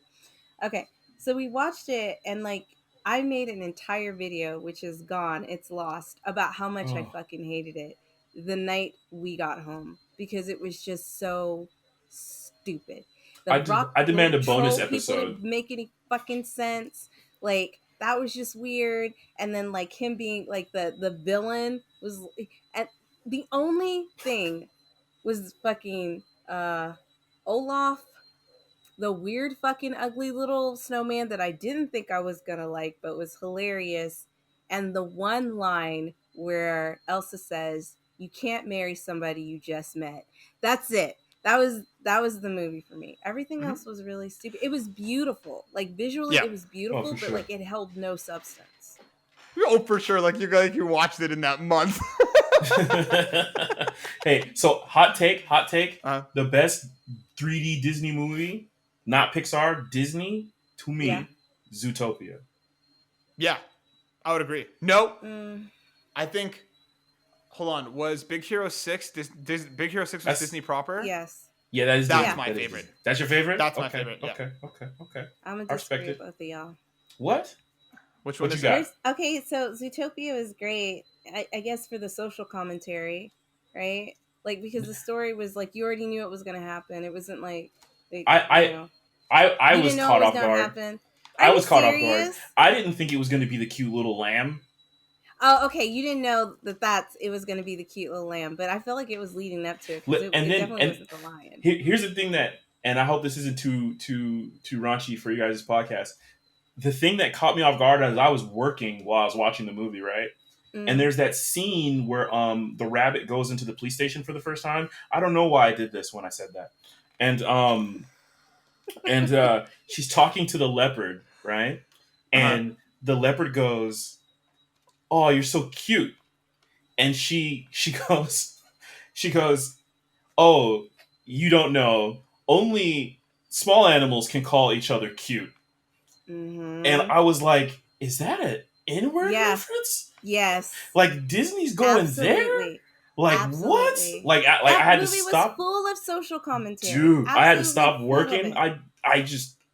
Okay, so we watched it and like I made an entire video, which is gone, it's lost, about how much I fucking hated it the night we got home because it was just so stupid. I demand a bonus episode. Didn't make any fucking sense. Like that was just weird. And then like him being like the villain was, and the only thing was fucking Olaf, the weird fucking ugly little snowman that I didn't think I was gonna like, but was hilarious. And the one line where Elsa says, "You can't marry somebody you just met." That's it. That was the movie for me. Everything else was really stupid. It was beautiful. Like visually it was beautiful, but like it held no substance. Oh, for sure. Like you watched it in that month. Hey, so hot take. The best 3D Disney movie, not Pixar, Disney, to me, Zootopia. Yeah, I would agree. No, I think. Hold on. Was Big Hero 6 Big Hero 6 was Disney proper? Yes. Yeah, that is That's Disney. my That is favorite. Disney. That's your favorite? That's my favorite. Yeah. Okay. I'm gonna I respect disagree it. with both of y'all. What? Which What one you is got? it? Okay, so Zootopia was great. I guess for the social commentary, right? Like because the story was like you already knew it was gonna happen. It wasn't like they, you know, I you was didn't know caught it was off gonna guard. happen. Are I you was caught off guard. serious? I didn't think it was going to be the cute little lamb. Oh, okay. You didn't know that it was going to be the cute little lamb, but I feel like it was leading up to it because it definitely wasn't the lion. Here's the thing that, and I hope this isn't too raunchy for you guys' podcast. The thing that caught me off guard as I was working while I was watching the movie, right? And there's that scene where the rabbit goes into the police station for the first time. I don't know why I did this when I said that. And she's talking to the leopard, right? And the leopard goes, "Oh, you're so cute." And she goes, "Oh, you don't know. Only small animals can call each other cute." Mm-hmm. And I was like, "Is that an N-word reference?" Yes. Like Disney's going there? Like what? Like I had to stop. Was full of social commentary. Dude, Absolutely, I had to stop working.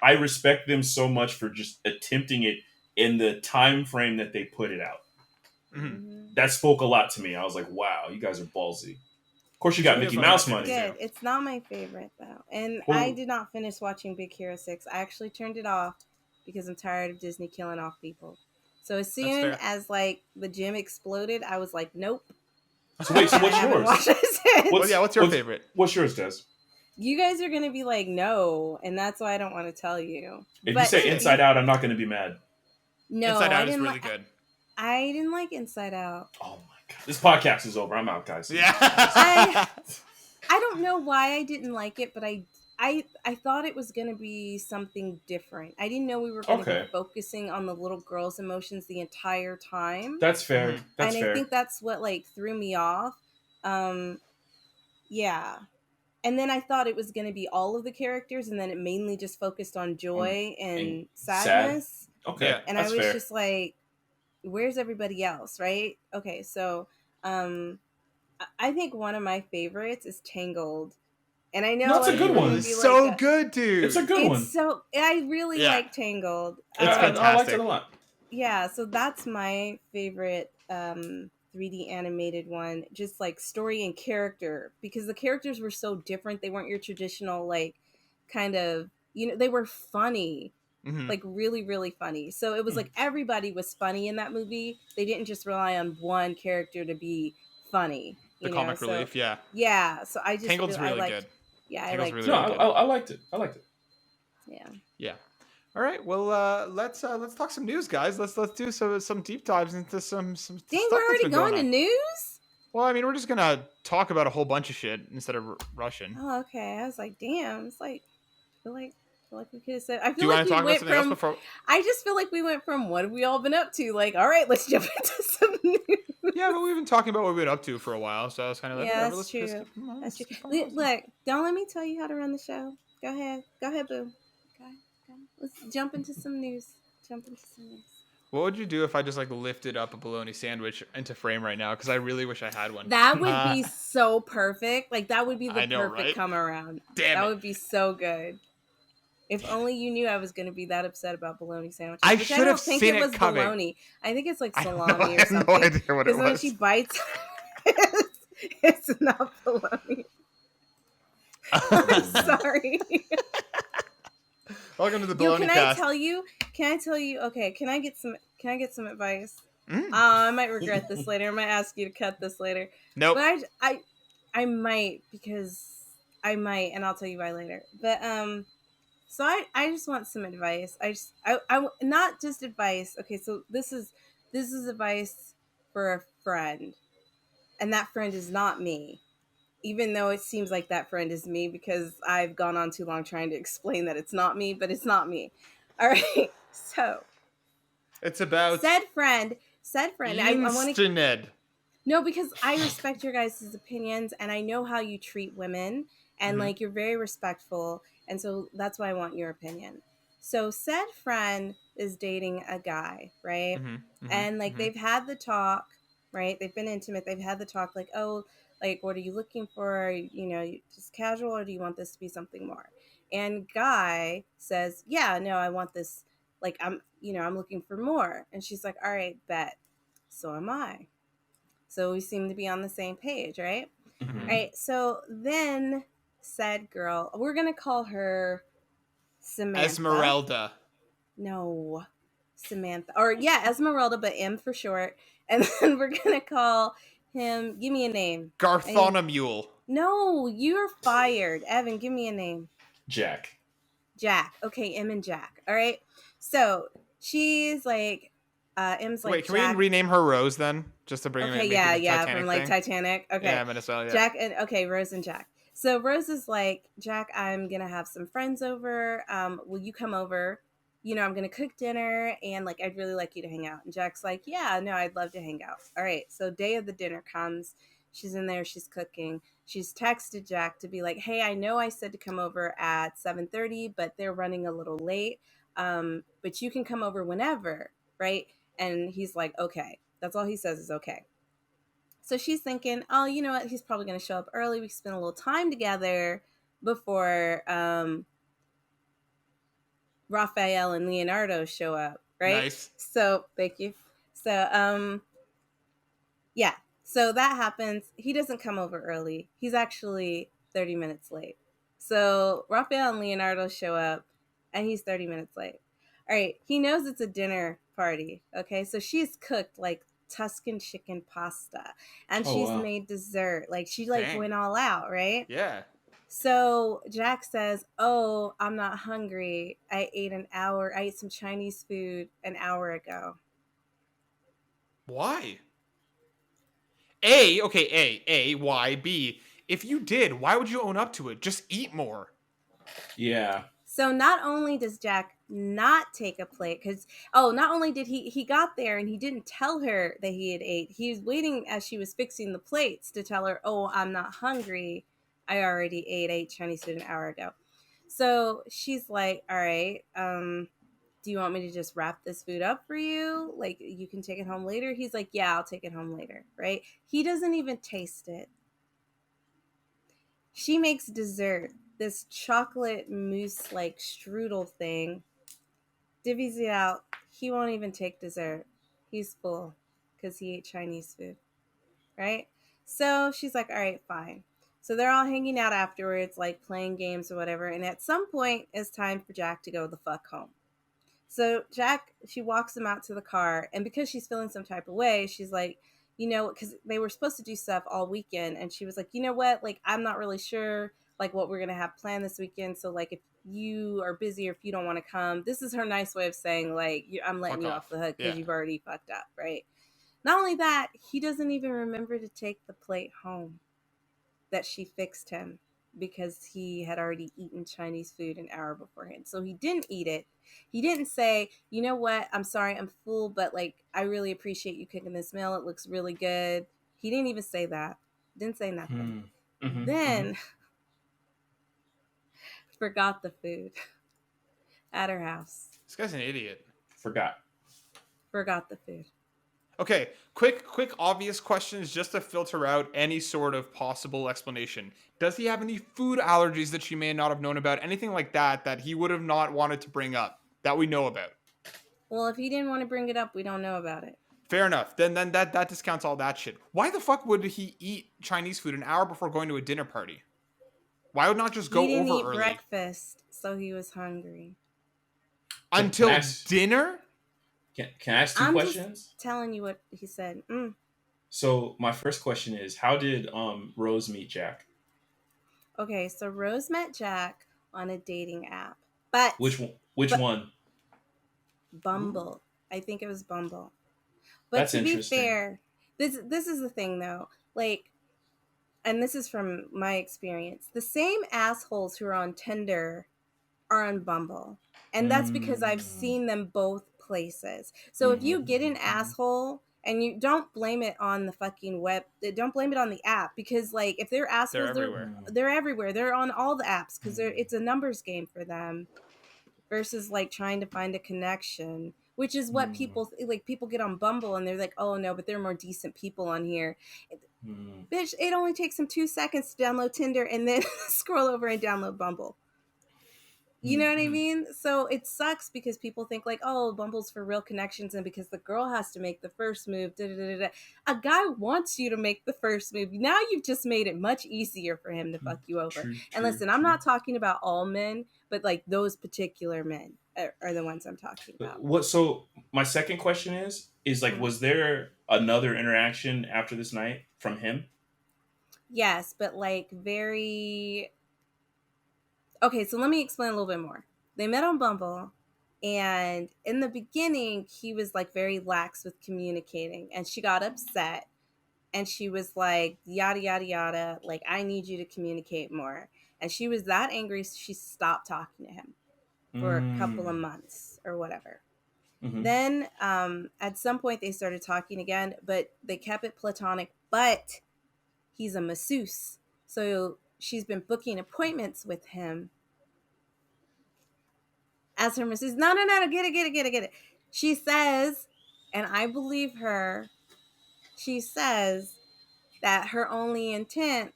I respect them so much for just attempting it in the time frame that they put it out. Mm-hmm. That spoke a lot to me. I was like, wow, you guys are ballsy. Of course, you got Mickey Mouse money. Good. It's not my favorite though, and I did not finish watching Big Hero 6. I actually turned it off because I'm tired of Disney killing off people. So as soon as like the gym exploded, I was like, nope. So wait, so what's yours? What's your favorite? What's yours, Des? You guys are gonna be like, no, and that's why I don't want to tell you. If you say Inside Out, I'm not gonna be mad. No, Inside Out is really good. I didn't like Inside Out. Oh my god, this podcast is over. I'm out, guys. Yeah. I don't know why I didn't like it, but I thought it was going to be something different. I didn't know we were going to be focusing on the little girl's emotions the entire time. That's fair. Mm-hmm. That's fair. I think that's what like threw me off. Yeah. And then I thought it was going to be all of the characters, and then it mainly just focused on joy and sadness. Sad. Okay. And I was just like, where's everybody else, right? Okay, so I think one of my favorites is Tangled. And I know that's a good one. It's so good, dude. It's a good one. So I really like Tangled. It's fantastic. I liked it a lot. Yeah, so that's my favorite 3D animated one. Just like story and character, because the characters were so different. They weren't your traditional like kind of, you know, they were funny. Mm-hmm. Like really, really funny. So it was like everybody was funny in that movie. They didn't just rely on one character to be funny. The comic relief, yeah. Yeah, so I just Tangled's really good. Yeah, I liked it. No, I liked it. I liked it. Yeah. Yeah. All right. Well, let's talk some news, guys. Let's do some deep dives into some Dang, stuff we're already going to news? Well, I mean, we're just gonna talk about a whole bunch of shit instead of rushing. Oh, okay. I was like, damn. It's like, I feel like we could have said. I feel do you like want to talk about something else before? I just feel like we went from what have we all been up to? Like, all right, let's jump into some news. Yeah, but we've been talking about what we've been up to for a while, so I was kind of like, yeah, that's true. That's true. Look, don't let me tell you how to run the show. Go ahead, boo. Go. Let's jump into some news. What would you do if I just like lifted up a bologna sandwich into frame right now? Because I really wish I had one. That would be so perfect. Like that would be the perfect right? come around. Damn that would be so good. If only you knew I was going to be that upset about bologna sandwiches. I should have seen it coming. Bologna. I think it's like salami or something. I have no idea what it was. Because when she bites, it's not bologna. I'm sorry. Welcome to the bologna cast. Can I tell you? Okay, can I get some advice? I might regret this later. I might ask you to cut this later. Nope. But I might, because I might, and I'll tell you why later. But so I just want some advice. I not just advice. Okay, so this is advice for a friend, and that friend is not me. Even though it seems like that friend is me, because I've gone on too long trying to explain that it's not me, but it's not me. All right, so it's about said friend. I want to. No, because I respect your guys' opinions, and I know how you treat women, and like you're very respectful, and so that's why I want your opinion. So said friend is dating a guy, right? And like they've had the talk, right? They've been intimate. They've had the talk, like, oh, Like, what are you looking for? Just casual, or do you want this to be something more? And Guy says, yeah, no, I want this. Like, I'm looking for more. And she's like, all right, bet. So am I. So we seem to be on the same page, right? Mm-hmm. All right. So then said girl, we're going to call her Samantha. Esmeralda. No, Samantha. Or yeah, Esmeralda, but M for short. And then we're going to call him, give me a name. Garthonamule. No, you're fired. Evan, give me a name. Jack. Okay, M and Jack. All right. So she's like, M's like, wait, can Jack. we rename her Rose then? Just to bring Okay, it yeah, Titanic from like thing? Titanic. Okay. Yeah, might as well, yeah. Jack and Rose and Jack. So Rose is like, Jack, I'm gonna have some friends over. Will you come over? I'm gonna cook dinner and like I'd really like you to hang out. And Jack's like, yeah, no, I'd love to hang out. All right. So day of the dinner comes. She's in there, she's cooking. She's texted Jack to be like, hey, I know I said to come over at 7:30, but they're running a little late. But you can come over whenever, right? And he's like, okay. That's all he says is okay. So she's thinking, oh, you know what? He's probably going to show up early. We can spend a little time together before Raphael and Leonardo show up, right? Nice. So, thank you. So, yeah. So that happens. He doesn't come over early. He's actually 30 minutes late. So Raphael and Leonardo show up, and he's 30 minutes late. All right. He knows it's a dinner party. Okay. So she's cooked like Tuscan chicken pasta, and she's made dessert. Like she went all out, right? Yeah. So Jack says, oh, I'm not hungry. I ate some Chinese food an hour ago. Why? A, why? B, if you did, why would you own up to it? Just eat more. Yeah. So not only does Jack not take a plate, because, not only did he got there and he didn't tell her that he had ate, he was waiting as she was fixing the plates to tell her, oh, I'm not hungry. I already ate Chinese food an hour ago. So she's like, all right, do you want me to just wrap this food up for you? Like, you can take it home later? He's like, yeah, I'll take it home later, right? He doesn't even taste it. She makes dessert, this chocolate mousse like strudel thing, divvies it out. He won't even take dessert. He's full because he ate Chinese food, right? So she's like, all right, fine. So they're all hanging out afterwards, like playing games or whatever. And at some point, it's time for Jack to go the fuck home. So she walks him out to the car. And because she's feeling some type of way, she's like, because they were supposed to do stuff all weekend. And she was like, you know what? Like, I'm not really sure, like, what we're going to have planned this weekend. So, like, if you are busy or if you don't want to come, this is her nice way of saying, like, I'm letting you off the hook because you've already fucked up, right? Not only that, he doesn't even remember to take the plate home that she fixed him because he had already eaten Chinese food an hour beforehand. So he didn't eat it. He didn't say, you know what, I'm sorry, I'm full, but like, I really appreciate you cooking this meal. It looks really good. He didn't even say that. Didn't say nothing. Then forgot the food at her house. This guy's an idiot. Forgot the food. Okay, quick, obvious questions just to filter out any sort of possible explanation. Does he have any food allergies that she may not have known about? Anything like that he would have not wanted to bring up that we know about? Well, if he didn't want to bring it up, we don't know about it. Fair enough. Then that discounts all that shit. Why the fuck would he eat Chinese food an hour before going to a dinner party? Why would not just go over early? He didn't eat breakfast, so he was hungry. Until dinner? Can I ask two questions? Just telling you what he said. So my first question is, how did Rose meet Jack? Okay, so Rose met Jack on a dating app. But which one? Bumble. I think it was Bumble. But that's to be fair, this is the thing though. Like, and this is from my experience, the same assholes who are on Tinder are on Bumble. And that's because I've seen them both places. So if you get an asshole and you don't blame it on the fucking web, don't blame it on the app, because like if they're assholes, they're everywhere. They're on all the apps because it's a numbers game for them versus like trying to find a connection, which is what people get on Bumble and they're like, oh no, but they're more decent people on here. Bitch, it only takes him 2 seconds to download Tinder and then scroll over and download Bumble. You know what I mean? So it sucks because people think like, oh, Bumble's for real connections, and because the girl has to make the first move. Da, da, da, da. A guy wants you to make the first move. Now you've just made it much easier for him to fuck you over. And listen, I'm not talking about all men, but like those particular men are the ones I'm talking about. So my second question is like, was there another interaction after this night from him? Yes, but like very... Okay, so let me explain a little bit more. They met on Bumble, and in the beginning, he was like very lax with communicating, and she got upset, and she was like, yada, yada, yada, like, I need you to communicate more. And she was that angry, so she stopped talking to him for a couple of months or whatever. Then at some point, they started talking again, but they kept it platonic, but he's a masseuse. So she's been booking appointments with him as her masseuse. No, get it. She says, and I believe her, she says that her only intent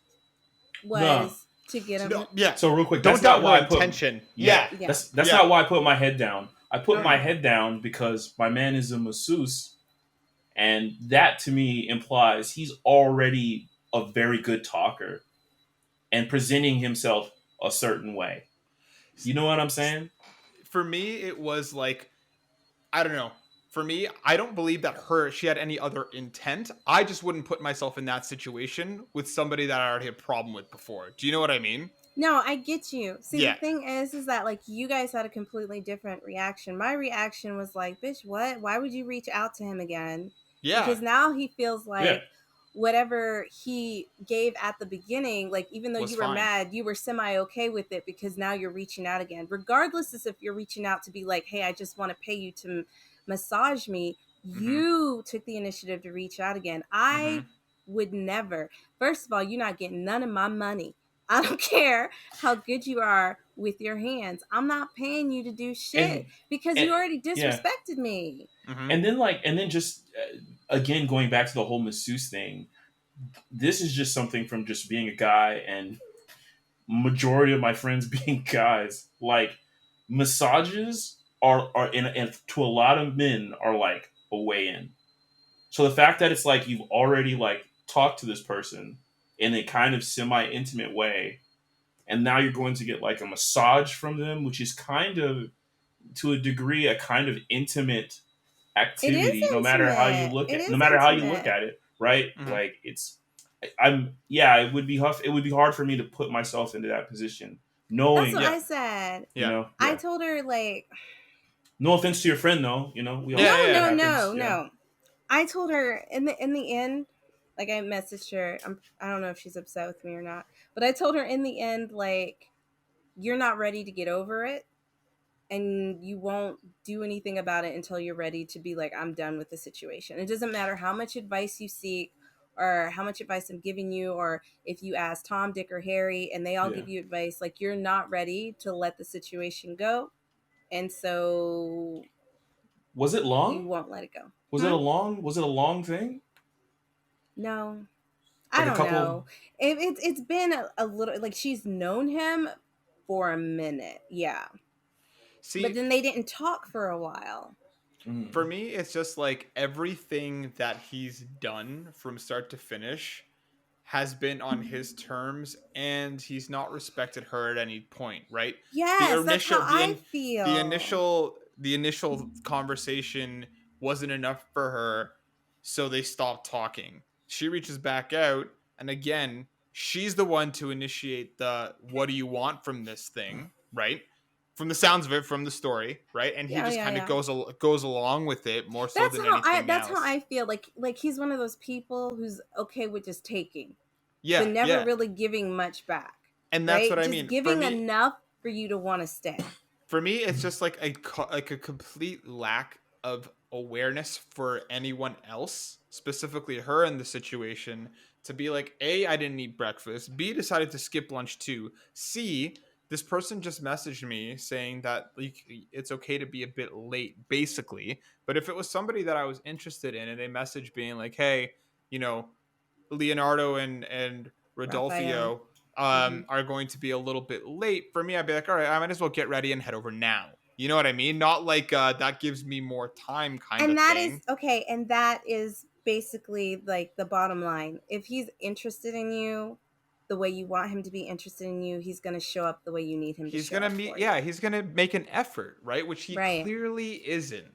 was to get him. So real quick, don't doubt my intention. That's not why I put my head down. I put my head down because my man is a masseuse, and that to me implies he's already a very good talker and presenting himself a certain way. You know what I'm saying? For me, it was like, I don't know. For me, I don't believe that she had any other intent. I just wouldn't put myself in that situation with somebody that I already had a problem with before. Do you know what I mean? No, I get you. See, the thing is that like you guys had a completely different reaction. My reaction was like, bitch, what? Why would you reach out to him again? Yeah. Because now he feels like whatever he gave at the beginning, like even though you were mad, you were semi-okay with it because now you're reaching out again. Regardless as if you're reaching out to be like, hey, I just want to pay you to massage me. You took the initiative to reach out again. I would never. First of all, you're not getting none of my money. I don't care how good you are with your hands. I'm not paying you to do shit because you already disrespected me. And then just again, going back to the whole masseuse thing, this is just something from just being a guy and majority of my friends being guys. Like massages are and to a lot of men are like a way in. So the fact that it's like you've already like talked to this person in a kind of semi-intimate way, and now you're going to get like a massage from them, which is kind of, to a degree, a kind of intimate activity. No matter how you look at, it, right? Like it would be tough. It would be hard for me to put myself into that position, knowing. That's what I said. I told her like. No offense to your friend, though. You know, we all no. I told her in the end, like I messaged her. I don't know if she's upset with me or not, but I told her in the end, like, you're not ready to get over it, and you won't do anything about it until you're ready to be like, I'm done with the situation. It doesn't matter how much advice you seek or how much advice I'm giving you, or if you ask Tom, Dick, or Harry and they all give you advice, like you're not ready to let the situation go. And so was it long? You won't let it go. Was it a long thing? No. I don't know. It's been a little, like she's known him for a minute. Yeah. See, but then they didn't talk for a while. For me, it's just like everything that he's done from start to finish has been on his terms, and he's not respected her at any point, right? Yes, that's how I feel. The initial conversation wasn't enough for her, so they stopped talking. She reaches back out, and again, she's the one to initiate the "what do you want from this thing," right? From the sounds of it, from the story, right? And he just kind of goes along with it more so than anything else. That's how I feel. Like he's one of those people who's okay with just taking, but never really giving much back. And that's what I mean. Just giving enough for you to want to stay. For me, it's just like a complete lack of awareness for anyone else, specifically her in the situation, to be like, A, I didn't eat breakfast. B, decided to skip lunch too. C, this person just messaged me saying that it's okay to be a bit late, basically. But if it was somebody that I was interested in and they messaged being like, hey, you know, Leonardo and Rodolfo are going to be a little bit late, for me, I'd be like, all right, I might as well get ready and head over now. You know what I mean? Not like that gives me more time kind of thing. Is okay. And that is basically like the bottom line. If he's interested in you the way you want him to be interested in you, he's going to show up the way you need him to show up. He's going to meet, yeah, he's going to make an effort, right? Which he clearly isn't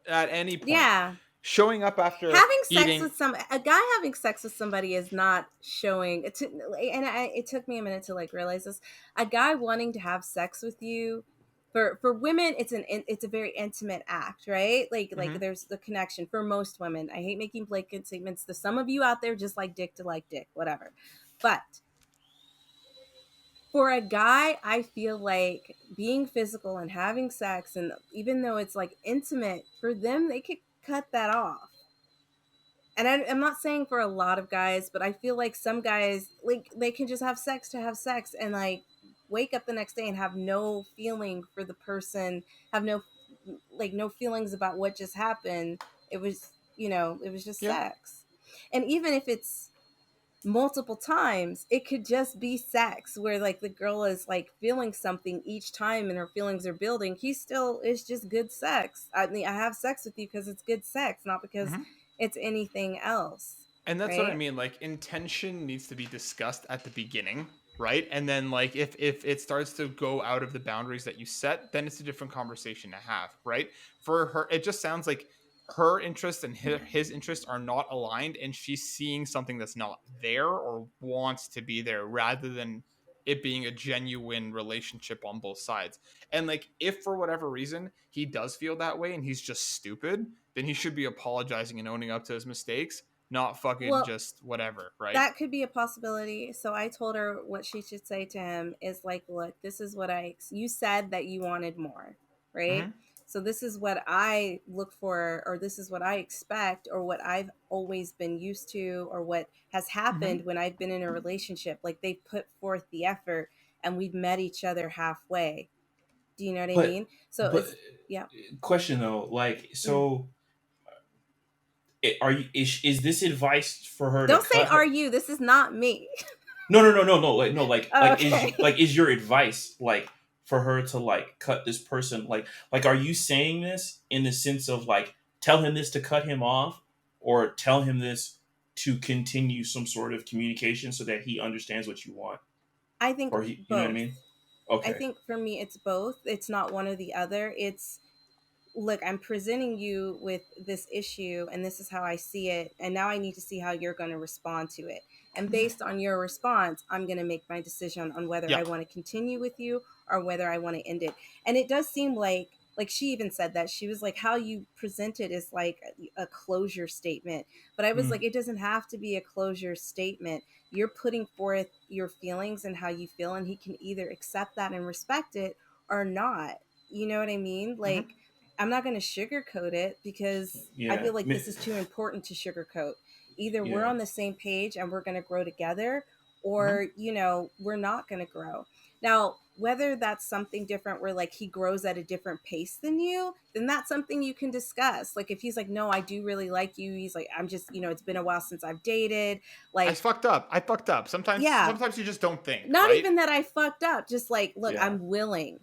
at any point. Yeah. Showing up after having sex with a guy having sex with somebody is not showing it. It took me a minute to like realize this. A guy wanting to have sex with you, for women, it's a very intimate act, right? Like there's the connection for most women. I hate making blanket statements. There's some of you out there just like dick to like dick, whatever. But for a guy, I feel like being physical and having sex, and even though it's like intimate for them, they could cut that off. And I'm not saying for a lot of guys, but I feel like some guys, like, they can just have sex to have sex and like wake up the next day and have no feeling for the person, have no feelings about what just happened. It was, it was just sex. And even if it's multiple times, it could just be sex where like the girl is like feeling something each time and her feelings are building. It's just good sex. I mean, I have sex with you because it's good sex, not because it's anything else. And that's what I mean. Like, intention needs to be discussed at the beginning, right? And then like if it starts to go out of the boundaries that you set, then it's a different conversation to have, right? For her, it just sounds like her interest and his interest are not aligned, and she's seeing something that's not there or wants to be there, rather than it being a genuine relationship on both sides. And like, if for whatever reason he does feel that way and he's just stupid, then he should be apologizing and owning up to his mistakes, not fucking just whatever, right? That could be a possibility. So I told her what she should say to him is like, look, this is what you said that you wanted more, right? So this is what I look for, or this is what I expect, or what I've always been used to, or what has happened when I've been in a relationship. Like, they put forth the effort and we've met each other halfway. Do you know what I mean? So question though, like, so is this advice for her? Don't say "are you." This is not me. No. Is your advice like for her to like cut this person? Like, are you saying this in the sense of like, tell him this to cut him off, or tell him this to continue some sort of communication so that he understands what you want? I think, or you know what I mean? Okay. I think for me, it's both. It's not one or the other. It's, look, I'm presenting you with this issue and this is how I see it. And now I need to see how you're going to respond to it. And based on your response, I'm going to make my decision on whether I want to continue with you or whether I want to end it. And it does seem like she even said that. She was like, how you present it is like a closure statement. But I was like, it doesn't have to be a closure statement. You're putting forth your feelings and how you feel, and he can either accept that and respect it or not. You know what I mean? Like, I'm not going to sugarcoat it because I feel like this is too important to sugarcoat. Either we're on the same page and we're going to grow together, or, we're not going to grow. Now, whether that's something different where like he grows at a different pace than you, then that's something you can discuss. Like, if he's like, no, I do really like you. He's like, I'm just, it's been a while since I've dated. Like, I fucked up. Sometimes you just don't think. Not even that I fucked up. Just like, look, I'm willing.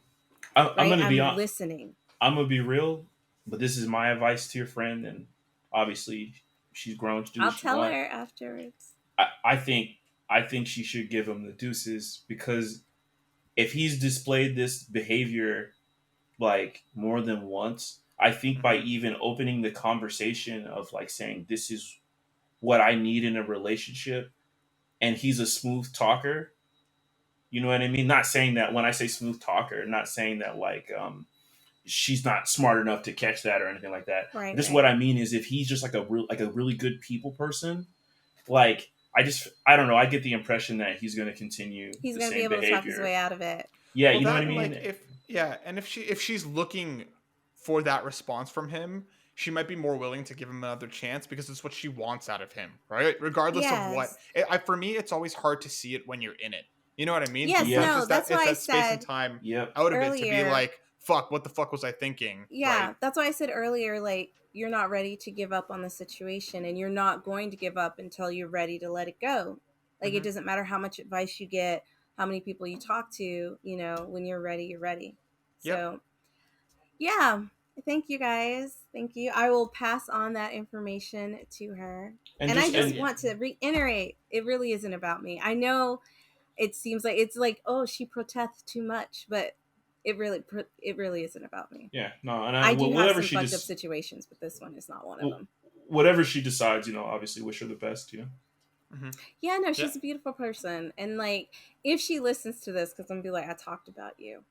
I'm going to be listening. I'm going to be real, but this is my advice to your friend. And obviously she's grown to do I'll tell her afterwards. I think she should give him the deuces, because if he's displayed this behavior like more than once, I think by even opening the conversation of like saying, this is what I need in a relationship, and he's a smooth talker, you know what I mean? Not saying that when I say smooth talker, not saying that like, she's not smart enough to catch that or anything like that. Right, this is what I mean is, if he's just like a really good people person, like, I don't know. I get the impression that he's going to continue. He's going to be able to talk his way out of it. Yeah, you know what I mean. Like, if she's looking for that response from him, she might be more willing to give him another chance because it's what she wants out of him, right? Regardless of what. For me, it's always hard to see it when you're in it. You know what I mean? Yes, that's why I said space and time out of it to be like, fuck, what the fuck was I thinking? Yeah, right? that's why I said earlier, like, you're not ready to give up on the situation, and you're not going to give up until you're ready to let it go. Like, it doesn't matter how much advice you get, how many people you talk to, you know, when you're ready, you're ready. Yep. So, yeah, thank you guys. Thank you. I will pass on that information to her. And I just want to reiterate, it really isn't about me. I know it seems like it's like, oh, she protests too much, but it really isn't about me. Yeah, no, and I do have whatever some she fucked up just situations, but this one is not one of them. whatever she decides, you know, obviously wish her the best. You know. Yeah, no, she's a beautiful person, and like, if she listens to this, because I'm gonna be like, I talked about you.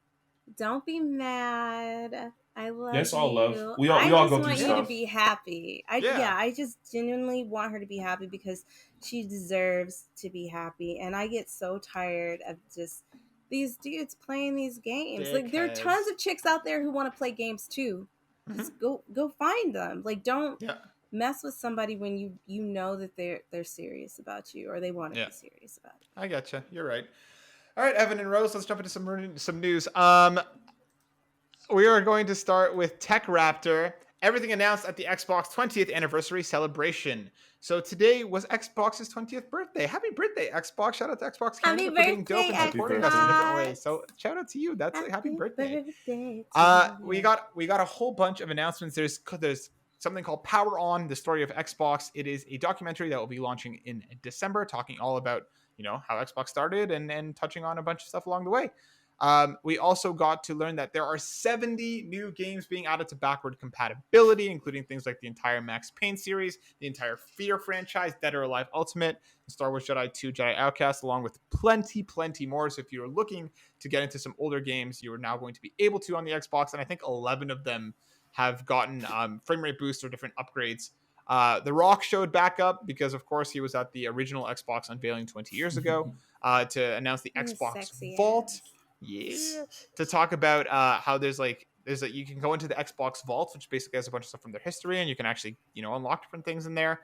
Don't be mad. I love Yes, all love. you. We I all just go through want you stuff. to be happy. I just genuinely want her to be happy because she deserves to be happy. And I get so tired of just these dudes playing these games. Like, there are tons of chicks out there who want to play games too. Just go find them. Like, don't mess with somebody when you know that they're serious about you, or they want to be serious about you. I gotcha. You're right. All right, Evan and Rose, let's jump into some news. We are going to start with Tech Raptor. Everything announced at the Xbox 20th anniversary celebration. So today was Xbox's 20th birthday. Happy birthday, Xbox. Shout out to Xbox Canada for being dope and supporting us in different ways. So shout out to you. That's a happy birthday. We got a whole bunch of announcements. There's something called Power On, the story of Xbox. It is a documentary that will be launching in December, talking all about, you know, how Xbox started and touching on a bunch of stuff along the way. We also got to learn that there are 70 new games being added to backward compatibility, including things like the entire Max Payne series, the entire Fear franchise, Dead or Alive Ultimate, Star Wars Jedi 2, Jedi Outcast, along with plenty more. So if you're looking to get into some older games, you are now going to be able to on the Xbox, and I think 11 of them have gotten frame rate boosts or different upgrades. The Rock showed back up because, of course, he was at the original Xbox unveiling 20 years ago to announce the Xbox Vault. Yeah, to talk about how there's you can go into the Xbox Vault, which basically has a bunch of stuff from their history, and you can actually, you know, unlock different things in there.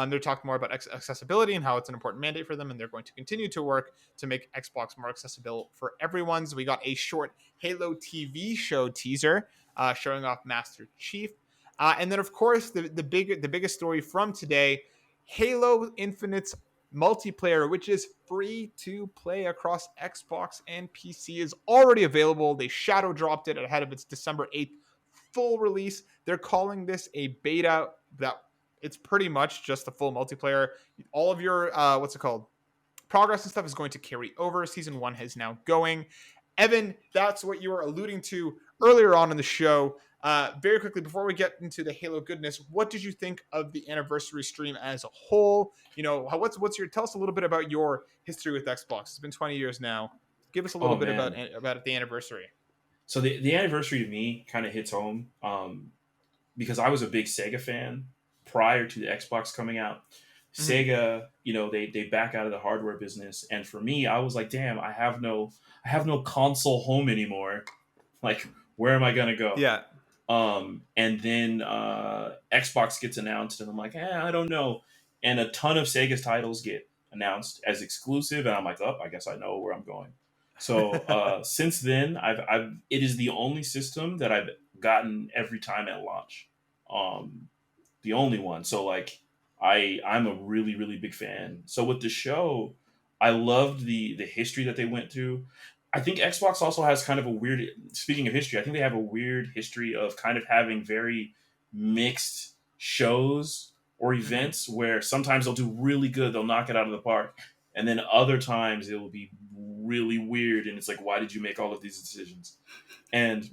They're talking more about accessibility and how it's an important mandate for them, and they're going to continue to work to make Xbox more accessible for everyone. So we got a short Halo TV show teaser showing off Master Chief, and then of course the biggest story from today, Halo Infinite's multiplayer, which is free to play across Xbox and PC, is already available. They shadow dropped it ahead of its December 8th full release. They're calling this a beta. That it's pretty much just the full multiplayer. All of your progress and stuff is going to carry over. Season 1 is now going. Evan, that's what you were alluding to earlier on in the show. Very quickly, before we get into the Halo goodness, what did you think of the anniversary stream as a whole? You know, tell us a little bit about your history with Xbox. It's been 20 years now. Give us a little bit about the anniversary. So the anniversary to me kind of hits home because I was a big Sega fan prior to the Xbox coming out. Sega, you know, they back out of the hardware business, and for me, I was like, damn, I have no console home anymore. Like, where am I gonna go? Yeah. And then Xbox gets announced, and I'm like, I don't know. And a ton of Sega's titles get announced as exclusive, and I'm like, I guess I know where I'm going. So since then, it is the only system that I've gotten every time at launch. The only one. So like, I'm a really big fan. So with the show, I loved the history that they went through. I think Xbox also has kind of a weird, speaking of history, I think they have a weird history of kind of having very mixed shows or events where sometimes they'll do really good, they'll knock it out of the park. And then other times it will be really weird. And it's like, why did you make all of these decisions? And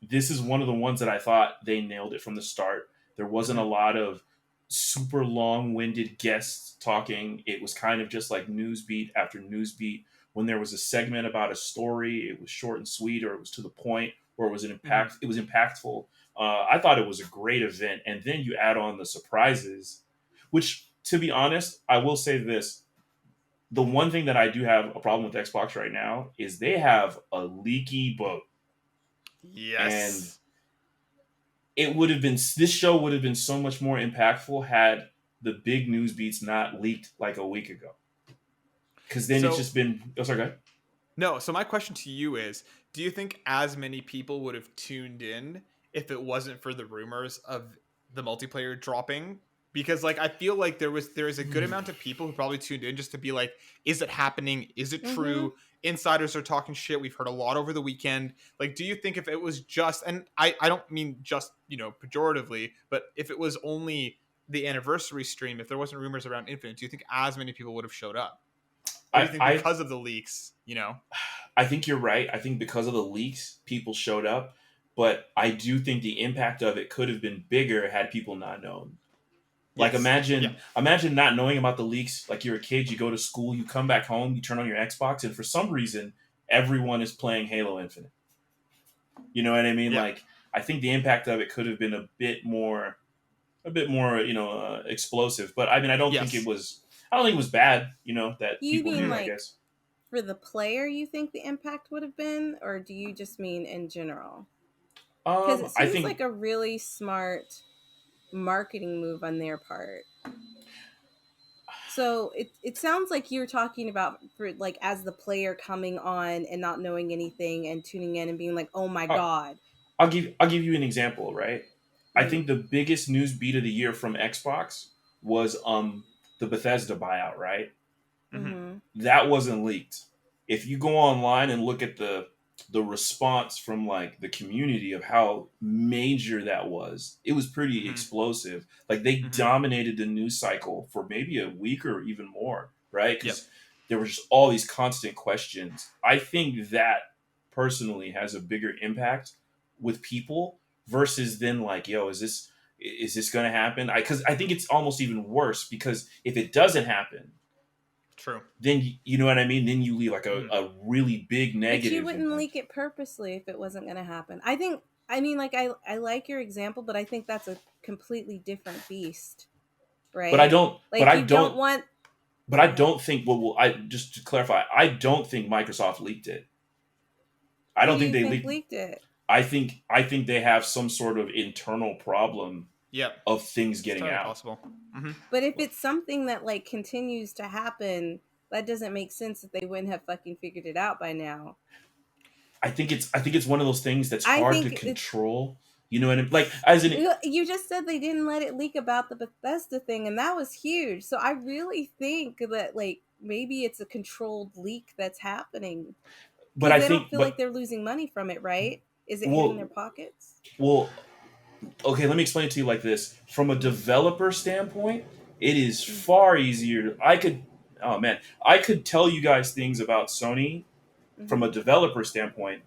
this is one of the ones that I thought they nailed it from the start. There wasn't a lot of super long-winded guests talking. It was kind of just like news beat after news beat. When there was a segment about a story, it was short and sweet, or it was to the point, or it was it was impactful. I thought it was a great event. And then you add on the surprises, which, to be honest, I will say this. The one thing that I do have a problem with Xbox right now is they have a leaky boat. Yes. And this show would have been so much more impactful had the big news beats not leaked like a week ago. Because then it's just been... Oh, sorry, go ahead. No, so my question to you is, do you think as many people would have tuned in if it wasn't for the rumors of the multiplayer dropping? Because like I feel like there is a good amount of people who probably tuned in just to be like, is it happening? Is it true? Insiders are talking shit. We've heard a lot over the weekend. Like, do you think if it was just, and I don't mean just, pejoratively, but if it was only the anniversary stream, if there wasn't rumors around Infinite, do you think as many people would have showed up? Or do you think because of the leaks, I think you're right. I think because of the leaks, people showed up. But I do think the impact of it could have been bigger had people not known. Like imagine not knowing about the leaks. Like you're a kid, you go to school, you come back home, you turn on your Xbox, and for some reason, everyone is playing Halo Infinite. You know what I mean? Yeah. Like I think the impact of it could have been a bit more, explosive. But I mean, I don't think it was bad. That you people mean knew. like, I guess for the player, you think the impact would have been, or do you just mean in general? Because it seems like a really smart marketing move on their part. So it sounds like you're talking about for like as the player coming on and not knowing anything and tuning in and being like, oh my god. I'll give you an example, right? I think the biggest news beat of the year from Xbox was the Bethesda buyout, right? That wasn't leaked. If you go online and look at the response from like the community of how major that was, it was pretty explosive. Like they dominated the news cycle for maybe a week or even more, right? Because there were just all these constant questions. I think that personally has a bigger impact with people versus then like, yo, is this going to happen? Because I think it's almost even worse because if it doesn't happen, true, then you know what I mean. Then you leave like a really big negative. But you wouldn't leak it purposely if it wasn't going to happen. I like your example, but I think that's a completely different beast, right? But I don't. Like but I you don't want. But I don't think. Well, I just to clarify, I don't think Microsoft leaked it. I don't think they leaked it. I think they have some sort of internal problem. Of things getting out. Possible. But if it's something that like continues to happen, that doesn't make sense that they wouldn't have fucking figured it out by now. I think it's one of those things that's hard to control. You know what I mean? Like you just said they didn't let it leak about the Bethesda thing, and that was huge. So I really think that like maybe it's a controlled leak that's happening. But I don't feel like they're losing money from it, right? Is it hitting their pockets? Well, okay, let me explain it to you like this. From a developer standpoint, it is far easier. I could tell you guys things about Sony from a developer standpoint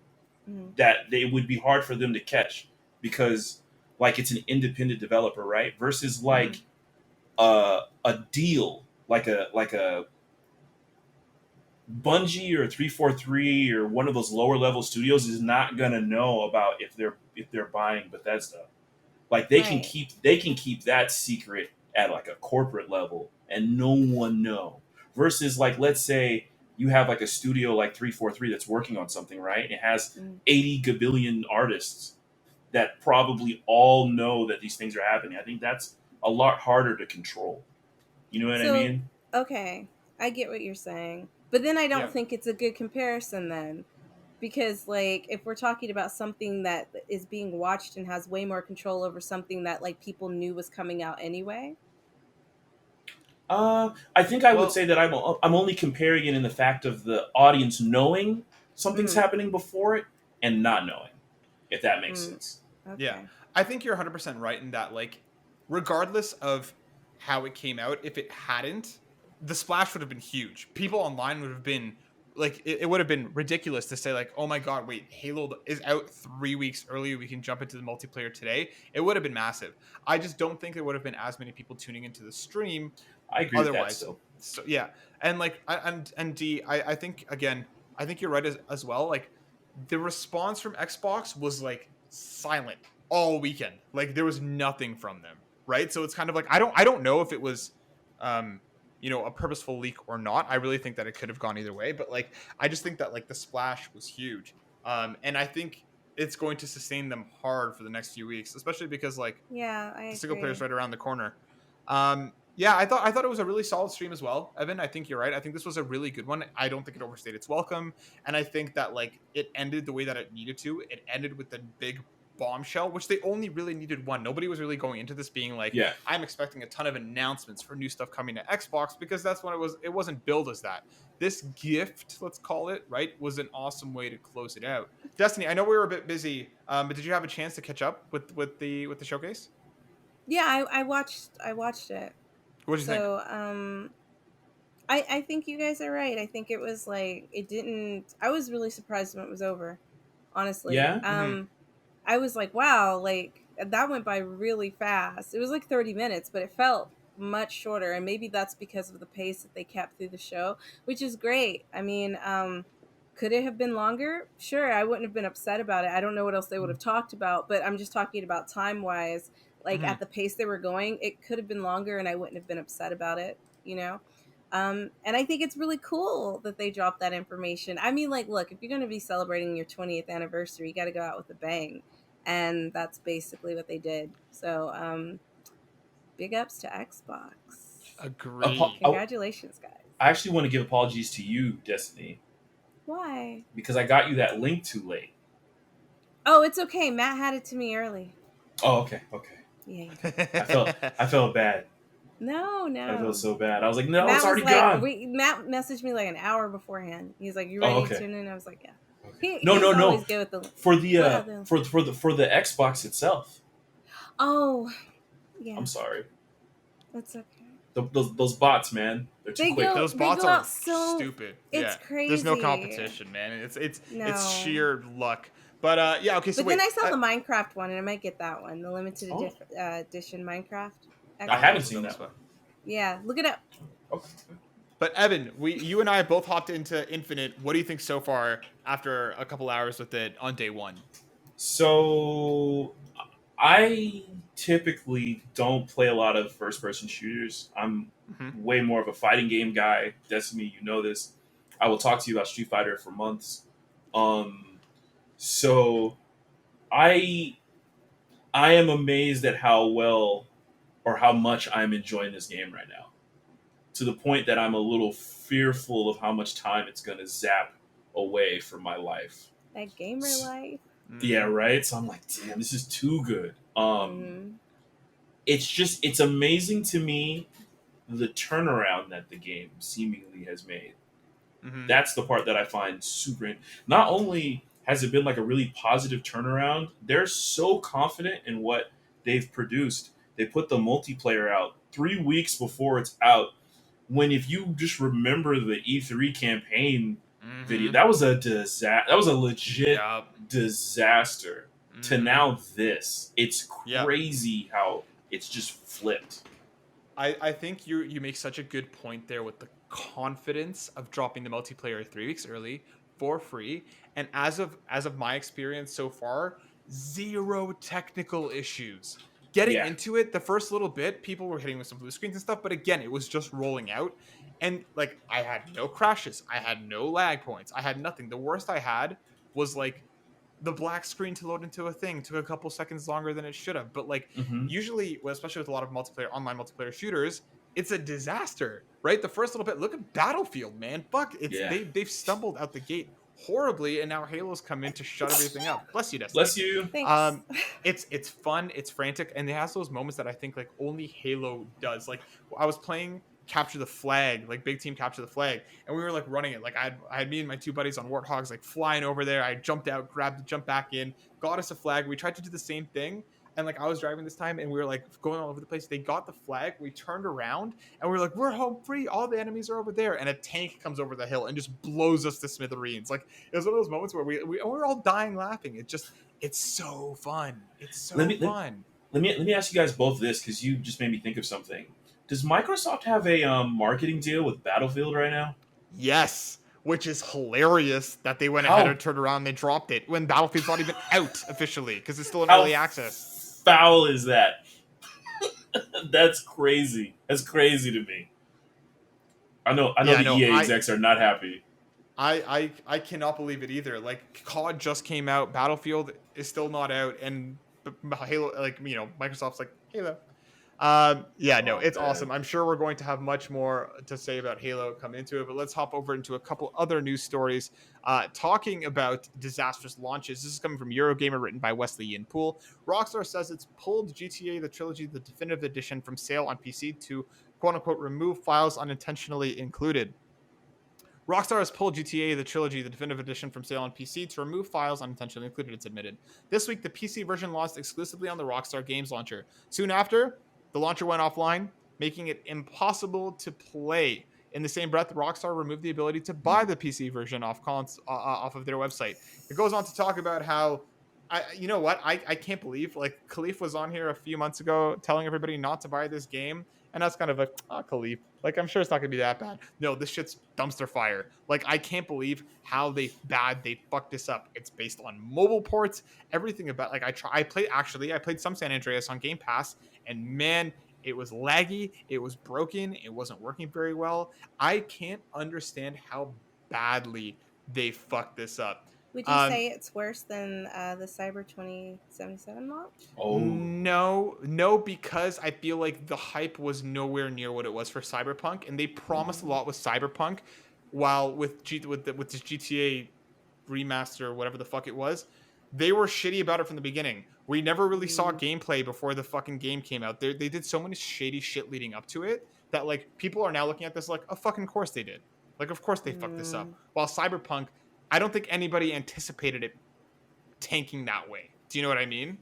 that they would be hard for them to catch because like it's an independent developer, right? Versus like a deal, like a Bungie or 343 or one of those lower level studios is not gonna know about if they're buying Bethesda. Like they can keep that secret at like a corporate level and no one know. Versus like let's say you have like a studio like 343 that's working on something, right? It has 80 gabillion artists that probably all know that these things are happening. I think that's a lot harder to control. You know what I mean? Okay, I get what you're saying. But then I don't think it's a good comparison then. Because like if we're talking about something that is being watched and has way more control over something that like people knew was coming out anyway. I think I would say that I'm only comparing it in the fact of the audience knowing something's happening before it and not knowing, if that makes sense. Okay. Yeah, I think you're 100% right in that. Like, regardless of how it came out, if it hadn't, the splash would have been huge. People online would have been like, it would have been ridiculous to say like, oh my god, wait, Halo is out 3 weeks early. We can jump into the multiplayer today. It would have been massive. I just don't think there would have been as many people tuning into the stream. I agree with that still. So yeah, and like I think again, I think you're right as well. Like the response from Xbox was like silent all weekend. Like there was nothing from them, right? So it's kind of like I don't know if it was a purposeful leak or not. I really think that it could have gone either way, but like I just think that like the splash was huge. And I think it's going to sustain them hard for the next few weeks, especially because like the single player is right around the corner. Yeah, I thought it was a really solid stream as well, Evan. I think you're right. I think this was a really good one. I don't think it overstayed its welcome, and I think that like it ended the way that it needed to. It ended with the big bombshell, which they only really needed one. Nobody was really going into this being like, Yeah. I'm expecting a ton of announcements for new stuff coming to Xbox, because that's what it was. It wasn't billed as that. This gift, let's call it, right, was an awesome way to close it out. Destiny, I know we were a bit busy, but did you have a chance to catch up with the showcase? Yeah, I watched it. What did you think? So, I think you guys are right. I think it was like it didn't. I was really surprised when it was over. Honestly, Yeah. Mm-hmm. I was like, wow, like that went by really fast. It was like 30 minutes, but it felt much shorter, and maybe that's because of the pace that they kept through the show, which is great. I mean, could it have been longer? Sure, I wouldn't have been upset about it. I don't know what else they would have talked about, but I'm just talking about time wise. Like Mm-hmm. at the pace they were going, it could have been longer, and I wouldn't have been upset about it. You know. And I think it's really cool that they dropped that information. I mean, like, look, if you're going to be celebrating your 20th anniversary, you got to go out with a bang. And that's basically what they did. So, big ups to Xbox. Agree. Congratulations, guys. I actually want to give apologies to you, Destiny, Why? because I got you that link too late. Oh, it's okay. Matt had it to me early. Oh, okay. Yeah, you did. I felt bad. No. I felt so bad. I was like, no, Matt it's already was like, gone. Matt messaged me like an hour beforehand. He's like, "You ready Oh, to okay. tune in?" I was like, "Yeah." Okay. He's No. always good with the For the what for the Xbox itself. Oh, yeah. I'm sorry. That's okay. Those bots, man, they're too quick. Those They bots go are out so stupid. it's Yeah, crazy. there's no competition, man. It's No. sheer luck. But yeah, okay. So But wait, then I saw the Minecraft one, and I might get that one, the limited Oh. edition Minecraft. I haven't seen that one. Yeah, look it up. Okay. But Evan, you and I both hopped into Infinite. What do you think so far after a couple hours with it on day one? So I typically don't play a lot of first person shooters. I'm Mm-hmm. way more of a fighting game guy. Destiny, you know this. I will talk to you about Street Fighter for months. So I I am amazed at how well or how much I'm enjoying this game right now. To the point that I'm a little fearful of how much time it's going to zap away from my life. That gamer life. Yeah, right. So I'm like, damn, this is too good. Mm-hmm. It's amazing to me the turnaround that the game seemingly has made. Mm-hmm. That's the part that I find super. Not only has it been like a really positive turnaround, they're so confident in what they've produced. They put the multiplayer out 3 weeks before it's out. When if you just remember the E3 campaign video, that was a disaster. That was a legit disaster. Mm-hmm. To now this, it's crazy how it's just flipped. I think you make such a good point there with the confidence of dropping the multiplayer 3 weeks early for free, and as of my experience so far, zero technical issues. Getting into it, the first little bit, people were hitting with some blue screens and stuff, but again, it was just rolling out, and like I had no crashes, I had no lag points, I had nothing. The worst I had was like the black screen to load into a thing took a couple seconds longer than it should have. But like usually, especially with a lot of online multiplayer shooters, it's a disaster, right? The first little bit, look at Battlefield, man. Fuck, they've stumbled out the gate horribly, and now Halo's come in to shut everything up. Bless you, Destiny. Bless you. Thanks. It's fun, it's frantic, and it has those moments that I think like only Halo does. Like I was playing capture the flag, like big team capture the flag, and we were like running it. Like I had me and my two buddies on warthogs like flying over there. I jumped out, jumped back in, got us a flag. We tried to do the same thing, and like I was driving this time, and we were like going all over the place. They got the flag, we turned around, and we were like, we're home free, all the enemies are over there, and a tank comes over the hill and just blows us to smithereens. Like it was one of those moments where we were all dying laughing. It's so fun. It's so fun. Let me ask you guys both this, because you just made me think of something. Does Microsoft have a marketing deal with Battlefield right now? Yes, which is hilarious that they went ahead and turned around and they dropped it when Battlefield's not even out officially because it's still in early access. Foul is that? That's crazy. That's crazy to me. I know the EA execs are not happy. I cannot believe it either. Like COD just came out, Battlefield is still not out, and Halo, like Microsoft's like Halo. Yeah, no, it's awesome. I'm sure we're going to have much more to say about Halo coming into it, but let's hop over into a couple other news stories. Talking about disastrous launches. This is coming from Eurogamer, written by Wesley Ian Poole. Rockstar says it's pulled GTA the Trilogy, the Definitive Edition, from sale on PC to quote unquote remove files unintentionally included. Rockstar has pulled GTA, the trilogy, the definitive edition from sale on PC to remove files unintentionally included, it's admitted. This week, the PC version launched exclusively on the Rockstar Games launcher. Soon after, the launcher went offline, making it impossible to play. In the same breath, Rockstar removed the ability to buy the PC version off of their website. It goes on to talk about how, you know what, I can't believe, like, Khalif was on here a few months ago telling everybody not to buy this game, and that's kind of like, Khalif. Like, I'm sure it's not gonna be that bad. No, this shit's dumpster fire. Like, I can't believe how they fucked this up. It's based on mobile ports, everything about, like, I played some San Andreas on Game Pass, and man, it was laggy, it was broken, it wasn't working very well. I can't understand how badly they fucked this up. Would you say it's worse than the Cyber 2077 launch? Oh No, because I feel like the hype was nowhere near what it was for Cyberpunk, and they promised a lot with Cyberpunk, while with this GTA remaster, whatever the fuck it was, they were shitty about it from the beginning. We never really saw gameplay before the fucking game came out. They did so many shady shit leading up to it that, like, people are now looking at this like, oh, fucking course they did. Like, of course they fucked this up. While Cyberpunk, I don't think anybody anticipated it tanking that way. Do you know what I mean?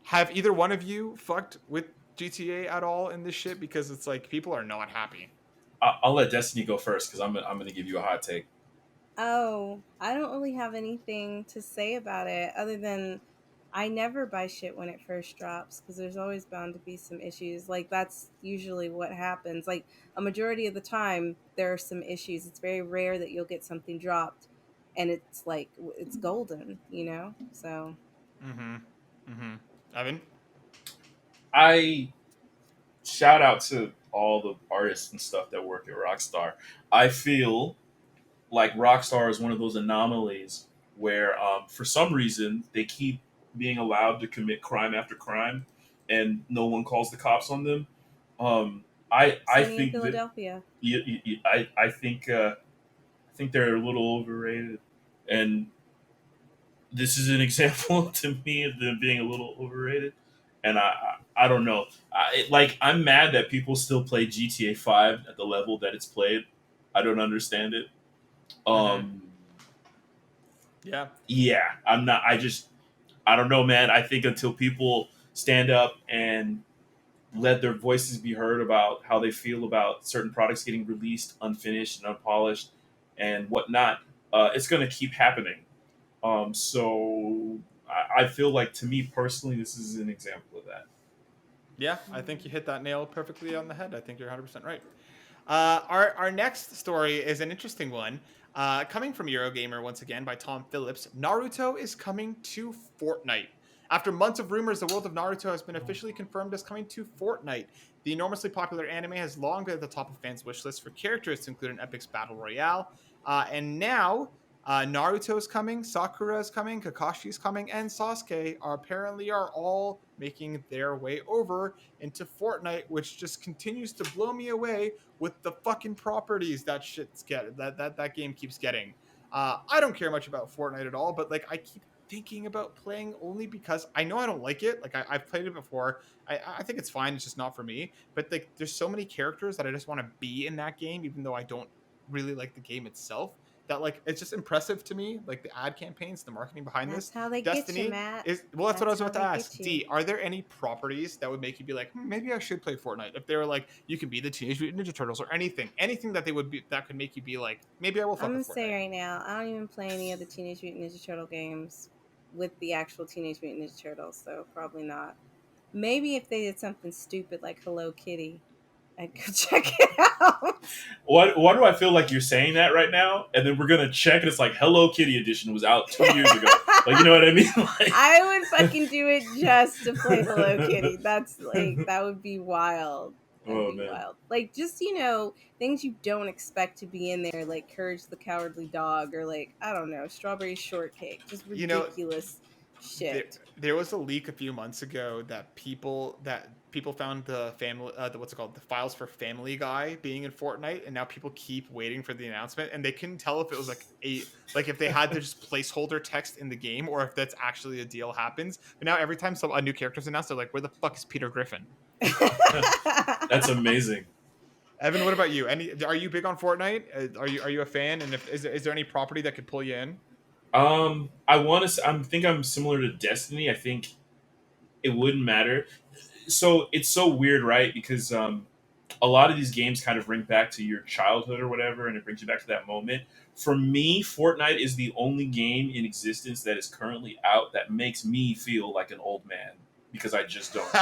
Have either one of you fucked with GTA at all in this shit? Because it's like, people are not happy. I'll let Destiny go first because I'm gonna give you a hot take. Oh, I don't really have anything to say about it other than I never buy shit when it first drops because there's always bound to be some issues. Like, that's usually what happens. Like, a majority of the time, there are some issues. It's very rare that you'll get something dropped and it's like, it's golden, you know? So. Evan? I shout out to all the artists and stuff that work at Rockstar. I feel like Rockstar is one of those anomalies where, for some reason, they keep being allowed to commit crime after crime, and no one calls the cops on them. I think Philadelphia. I think they're a little overrated, and this is an example to me of them being a little overrated. And I don't know. I'm mad that people still play GTA 5 at the level that it's played. I don't understand it. Yeah, I'm not. I don't know, man. I think until people stand up and let their voices be heard about how they feel about certain products getting released unfinished and unpolished and whatnot, it's going to keep happening. So I feel like, to me personally, this is an example of that. Yeah, I think you hit that nail perfectly on the head. I think you're 100% right. Our next story is an interesting one. Coming from Eurogamer once again by Tom Phillips, Naruto is coming to Fortnite. After months of rumors, the world of Naruto has been officially confirmed as coming to Fortnite. The enormously popular anime has long been at the top of fans' wish lists for characters to include an Epic's Battle Royale. And now, Naruto is coming, Sakura is coming, Kakashi is coming, and Sasuke are all making their way over into Fortnite, which just continues to blow me away with the fucking properties that that game keeps getting. I don't care much about Fortnite at all, but like, I keep thinking about playing only because I know I don't like it. Like, I've played it before. I think it's fine. It's just not for me. But like, there's so many characters that I just want to be in that game, even though I don't really like the game itself. That, like, it's just impressive to me. Like, the ad campaigns, the marketing behind That's this. how they Destiny get you, Matt. is, well, that's what I was about to ask. D, are there any properties that would make you be like, maybe I should play Fortnite? If they were like, you can be the Teenage Mutant Ninja Turtles or anything that they would be, that could make you be like, maybe I will fuck I'm with gonna say Fortnite. right now, I don't even play any of the Teenage Mutant Ninja Turtle games with the actual Teenage Mutant Ninja Turtles, so probably not. Maybe if they did something stupid like Hello Kitty, I'd go check it out. Why do I feel like you're saying that right now? And then we're gonna check, and it's like Hello Kitty edition was out 2 years ago. Like, you know what I mean? Like, I would fucking do it just to play Hello Kitty. That's like, that would be wild. That'd be wild. Like, just, things you don't expect to be in there, like Courage the Cowardly Dog, or like, I don't know, Strawberry Shortcake. Just ridiculous Shit. There was a leak a few months ago that people found the family what's it called, the files for Family Guy being in Fortnite, and now people keep waiting for the announcement, and they couldn't tell if it was like if they had to just placeholder text in the game or if that's actually a deal happens. But now every time a new character's announced, they're like, "Where the fuck is Peter Griffin?" That's amazing. Evan, what about you? Are you big on Fortnite? Are you a fan? And is there any property that could pull you in? I think I'm similar to Destiny. I think it wouldn't matter. So it's so weird, right? Because a lot of these games kind of bring back to your childhood or whatever, and it brings you back to that moment. For me, Fortnite is the only game in existence that is currently out that makes me feel like an old man, because I just don't.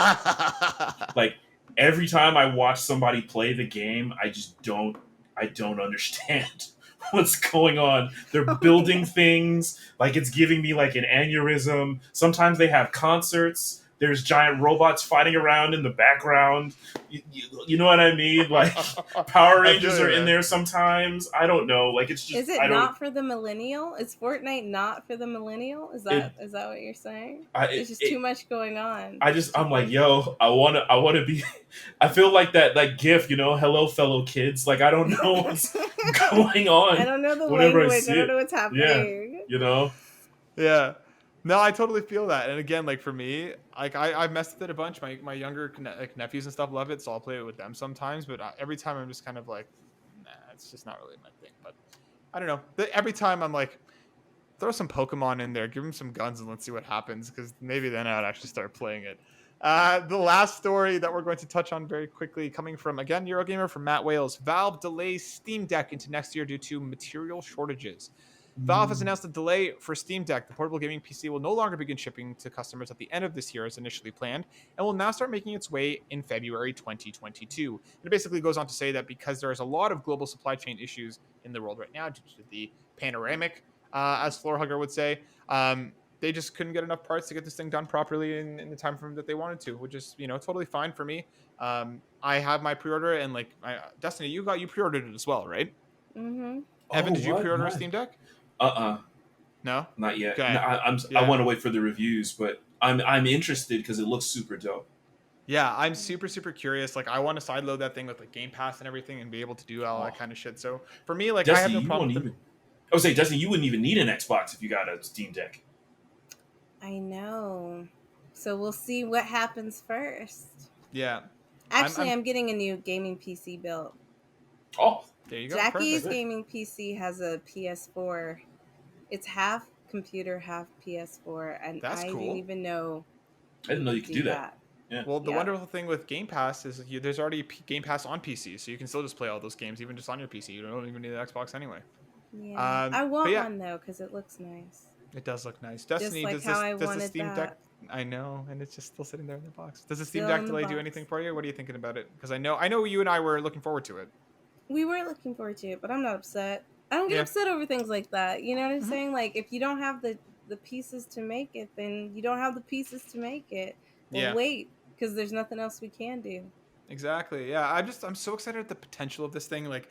Like, every time I watch somebody play the game, I don't understand what's going on. They're building things like it's giving me like an aneurysm. Sometimes they have concerts. There's giant robots fighting around in the background. You know what I mean? Like, Power Rangers are in there sometimes. I don't know. Like, it's just. Is it not for the millennial? Is Fortnite not for the millennial? Is that what you're saying? There's just too much going on. I'm like, yo, I wanna be. I feel like that GIF, hello fellow kids. Like, I don't know what's going on. I don't know the language. I don't know what's happening. Yeah. No, I totally feel that. And again, like for me, like I've messed with it a bunch. My younger nephews and stuff love it, so I'll play it with them sometimes. But every time I'm just kind of like, nah, it's just not really my thing. But I don't know. Every time I'm like, throw some Pokemon in there, give them some guns, and let's see what happens. Because maybe then I'd actually start playing it. The last story that we're going to touch on very quickly, coming from, again, Eurogamer, from Matt Wales. Valve delays Steam Deck into next year due to material shortages. Valve has announced a delay for Steam Deck. The portable gaming PC will no longer begin shipping to customers at the end of this year as initially planned, and will now start making its way in February 2022. And it basically goes on to say that because there is a lot of global supply chain issues in the world right now due to the panoramic, as Floorhugger would say, they just couldn't get enough parts to get this thing done properly in the time frame that they wanted to, which is, totally fine for me. I have my pre-order, and like Destiny, you pre-ordered it as well, right? Mm-hmm. Evan, did you pre-order a Steam Deck? No, not yet. Okay. No, I want to wait for the reviews, but I'm interested because it looks super dope. Yeah, I'm super curious. Like, I want to sideload that thing with like Game Pass and everything, and be able to do all that kind of shit. So for me, like, Destiny, I have no problem. I would say, Destiny, you wouldn't even need an Xbox if you got a Steam Deck. I know. So we'll see what happens first. Yeah. Actually, I'm getting a new gaming PC built. Oh, there you go. Jackie's gaming PC has a PS4. It's half computer, half PS4, and That's cool. didn't even know. I didn't know you could do that. Yeah. Well, the wonderful thing with Game Pass is there's already Game Pass on PC, so you can still just play all those games even just on your PC. You don't even need an Xbox anyway. Yeah, I want one though because it looks nice. It does look nice. Destiny, just like does the Steam Deck? I know, and it's just still sitting there in the box. Does the Steam Deck delay do anything for you? What are you thinking about it? Because I know you and I were looking forward to it. We were looking forward to it, but I'm not upset. I don't get upset over things like that. You know what I'm saying? Like, if you don't have the pieces to make it, then you don't have the pieces to make it. Well, wait, because there's nothing else we can do. Exactly. Yeah, I'm so excited at the potential of this thing. Like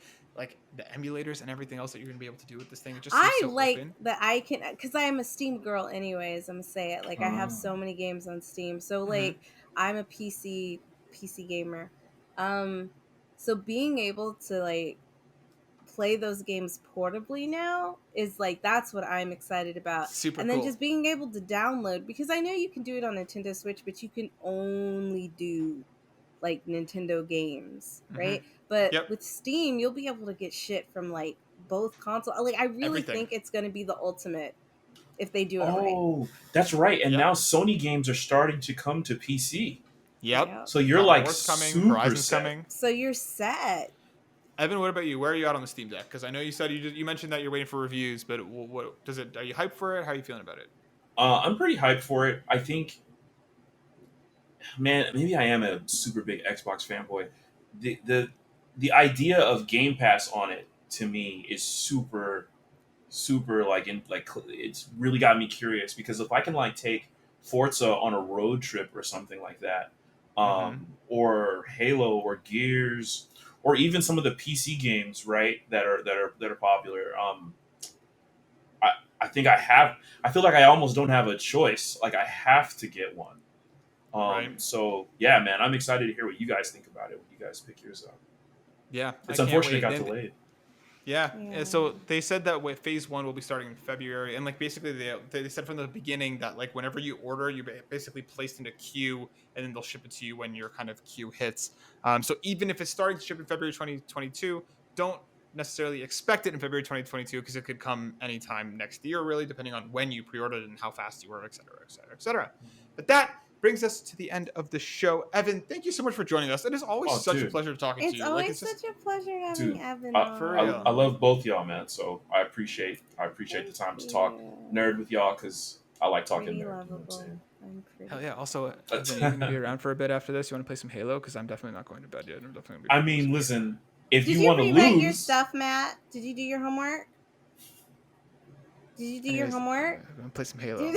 the emulators and everything else that you're gonna be able to do with this thing. It just seems so open. That I can, because I am a Steam girl anyways. I'm gonna say it. Like, I have so many games on Steam, so like I'm a PC gamer. So being able to like play those games portably now is like, that's what I'm excited about. Super and then cool. just being able to download, because I know you can do it on Nintendo Switch, but you can only do like Nintendo games, right? But with Steam, you'll be able to get shit from like both consoles. Like, I really think it's going to be the ultimate if they do it right. Oh, that's right. And now Sony games are starting to come to PC. Yep. So you're like Horizon's coming. So you're set. Evan, what about you? Where are you at on the Steam Deck? Because I know you said you mentioned that you're waiting for reviews, but what does it? Are you hyped for it? How are you feeling about it? I'm pretty hyped for it. I think, man, maybe I am a super big Xbox fanboy. The idea of Game Pass on it to me is super it's really got me curious, because if I can like take Forza on a road trip or something like that, or Halo or Gears, or even some of the PC games, right, that are popular. I think I have. I feel like I almost don't have a choice. Like I have to get one. Right. So yeah, man, I'm excited to hear what you guys think about it when you guys pick yours up. Yeah, It's unfortunate it got delayed. Yeah. So they said that phase 1 will be starting in February, and like basically they said from the beginning that like whenever you order, you're basically placed in a queue, and then they'll ship it to you when your kind of queue hits. So even if it's starting to ship in February 2022, don't necessarily expect it in February 2022 because it could come anytime next year, really, depending on when you pre-ordered and how fast you were, et cetera, et cetera, et cetera. But that brings us to the end of the show. Evan, thank you so much for joining us. It is always such a pleasure talking to you. It's always such a pleasure having Evan on. For real. I love both y'all, man. So I appreciate the time to talk nerd with y'all because I like talking nerd. Hell yeah. Also, Evan, you gonna be around for a bit after this? You want to play some Halo? Because I'm definitely not going to bed yet. I'm definitely gonna be listen, if you want to lose... Did you rewrite your stuff, Matt? Did you do your homework? Did you do your homework? I'm gonna play some Halo.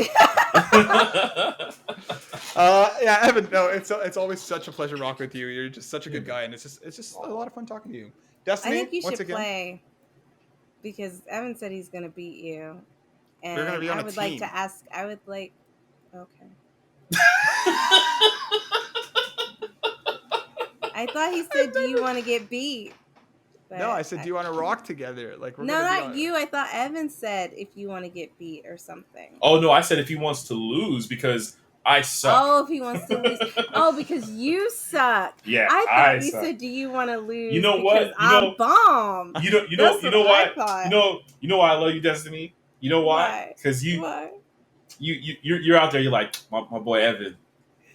Yeah, Evan. No, it's always such a pleasure rocking with you. You're just such a good guy, and it's just a lot of fun talking to you. Destiny, I think you should play because Evan said he's gonna beat you, and we're gonna be on I would like to ask. I would like. Okay. I thought he said, "Do you want to get beat?" But no, I said, "Do you want to rock together?" Like, no, not you. I thought Evan said, "If you want to get beat or something." Oh no, I said if he wants to lose because I suck. Oh, if he wants to lose. Oh, because you suck. Yeah, I thought you said, "Do you want to lose?" You know what? I'm bomb. You know why? You know why I love you, Destiny. You know why? Because you're out there. You're like my boy Evan.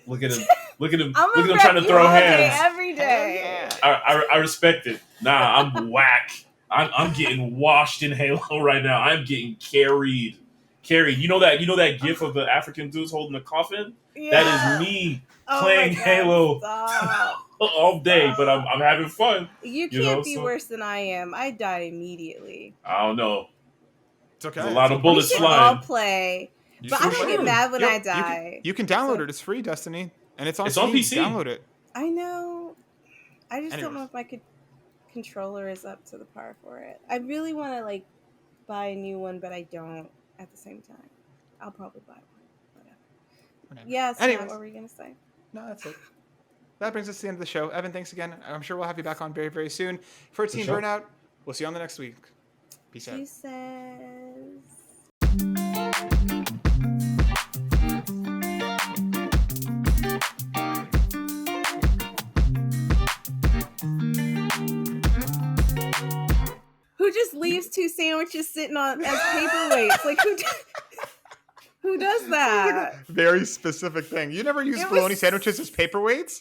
Look at him. Look at him. Look at him trying to throw hands every day. I respect it. Nah, I'm whack. I'm getting washed in Halo right now. I'm getting carried. You know that gif of the African dudes holding the coffin? Yeah. That is me playing Halo all day, but I'm having fun. You can't be worse than I am. I die immediately. I don't know. It's okay. There's a lot of bullets flying. We should all play. But I don't get mad when I die. You can download it. It's free, Destiny. And it's on PC. Download it. I know. I just don't know if my controller is up to the par for it. I really want to like buy a new one, but I don't at the same time. I'll probably buy one. Whatever. Yes. Anyways, what were you going to say? No, that's it. That brings us to the end of the show. Evan, thanks again. I'm sure we'll have you back on very, very soon. For Team Burnout, we'll see you on the next week. Peace out. Who just leaves 2 sandwiches sitting on as paperweights? Like who does that? Like a very specific thing. You never use bologna sandwiches as paperweights?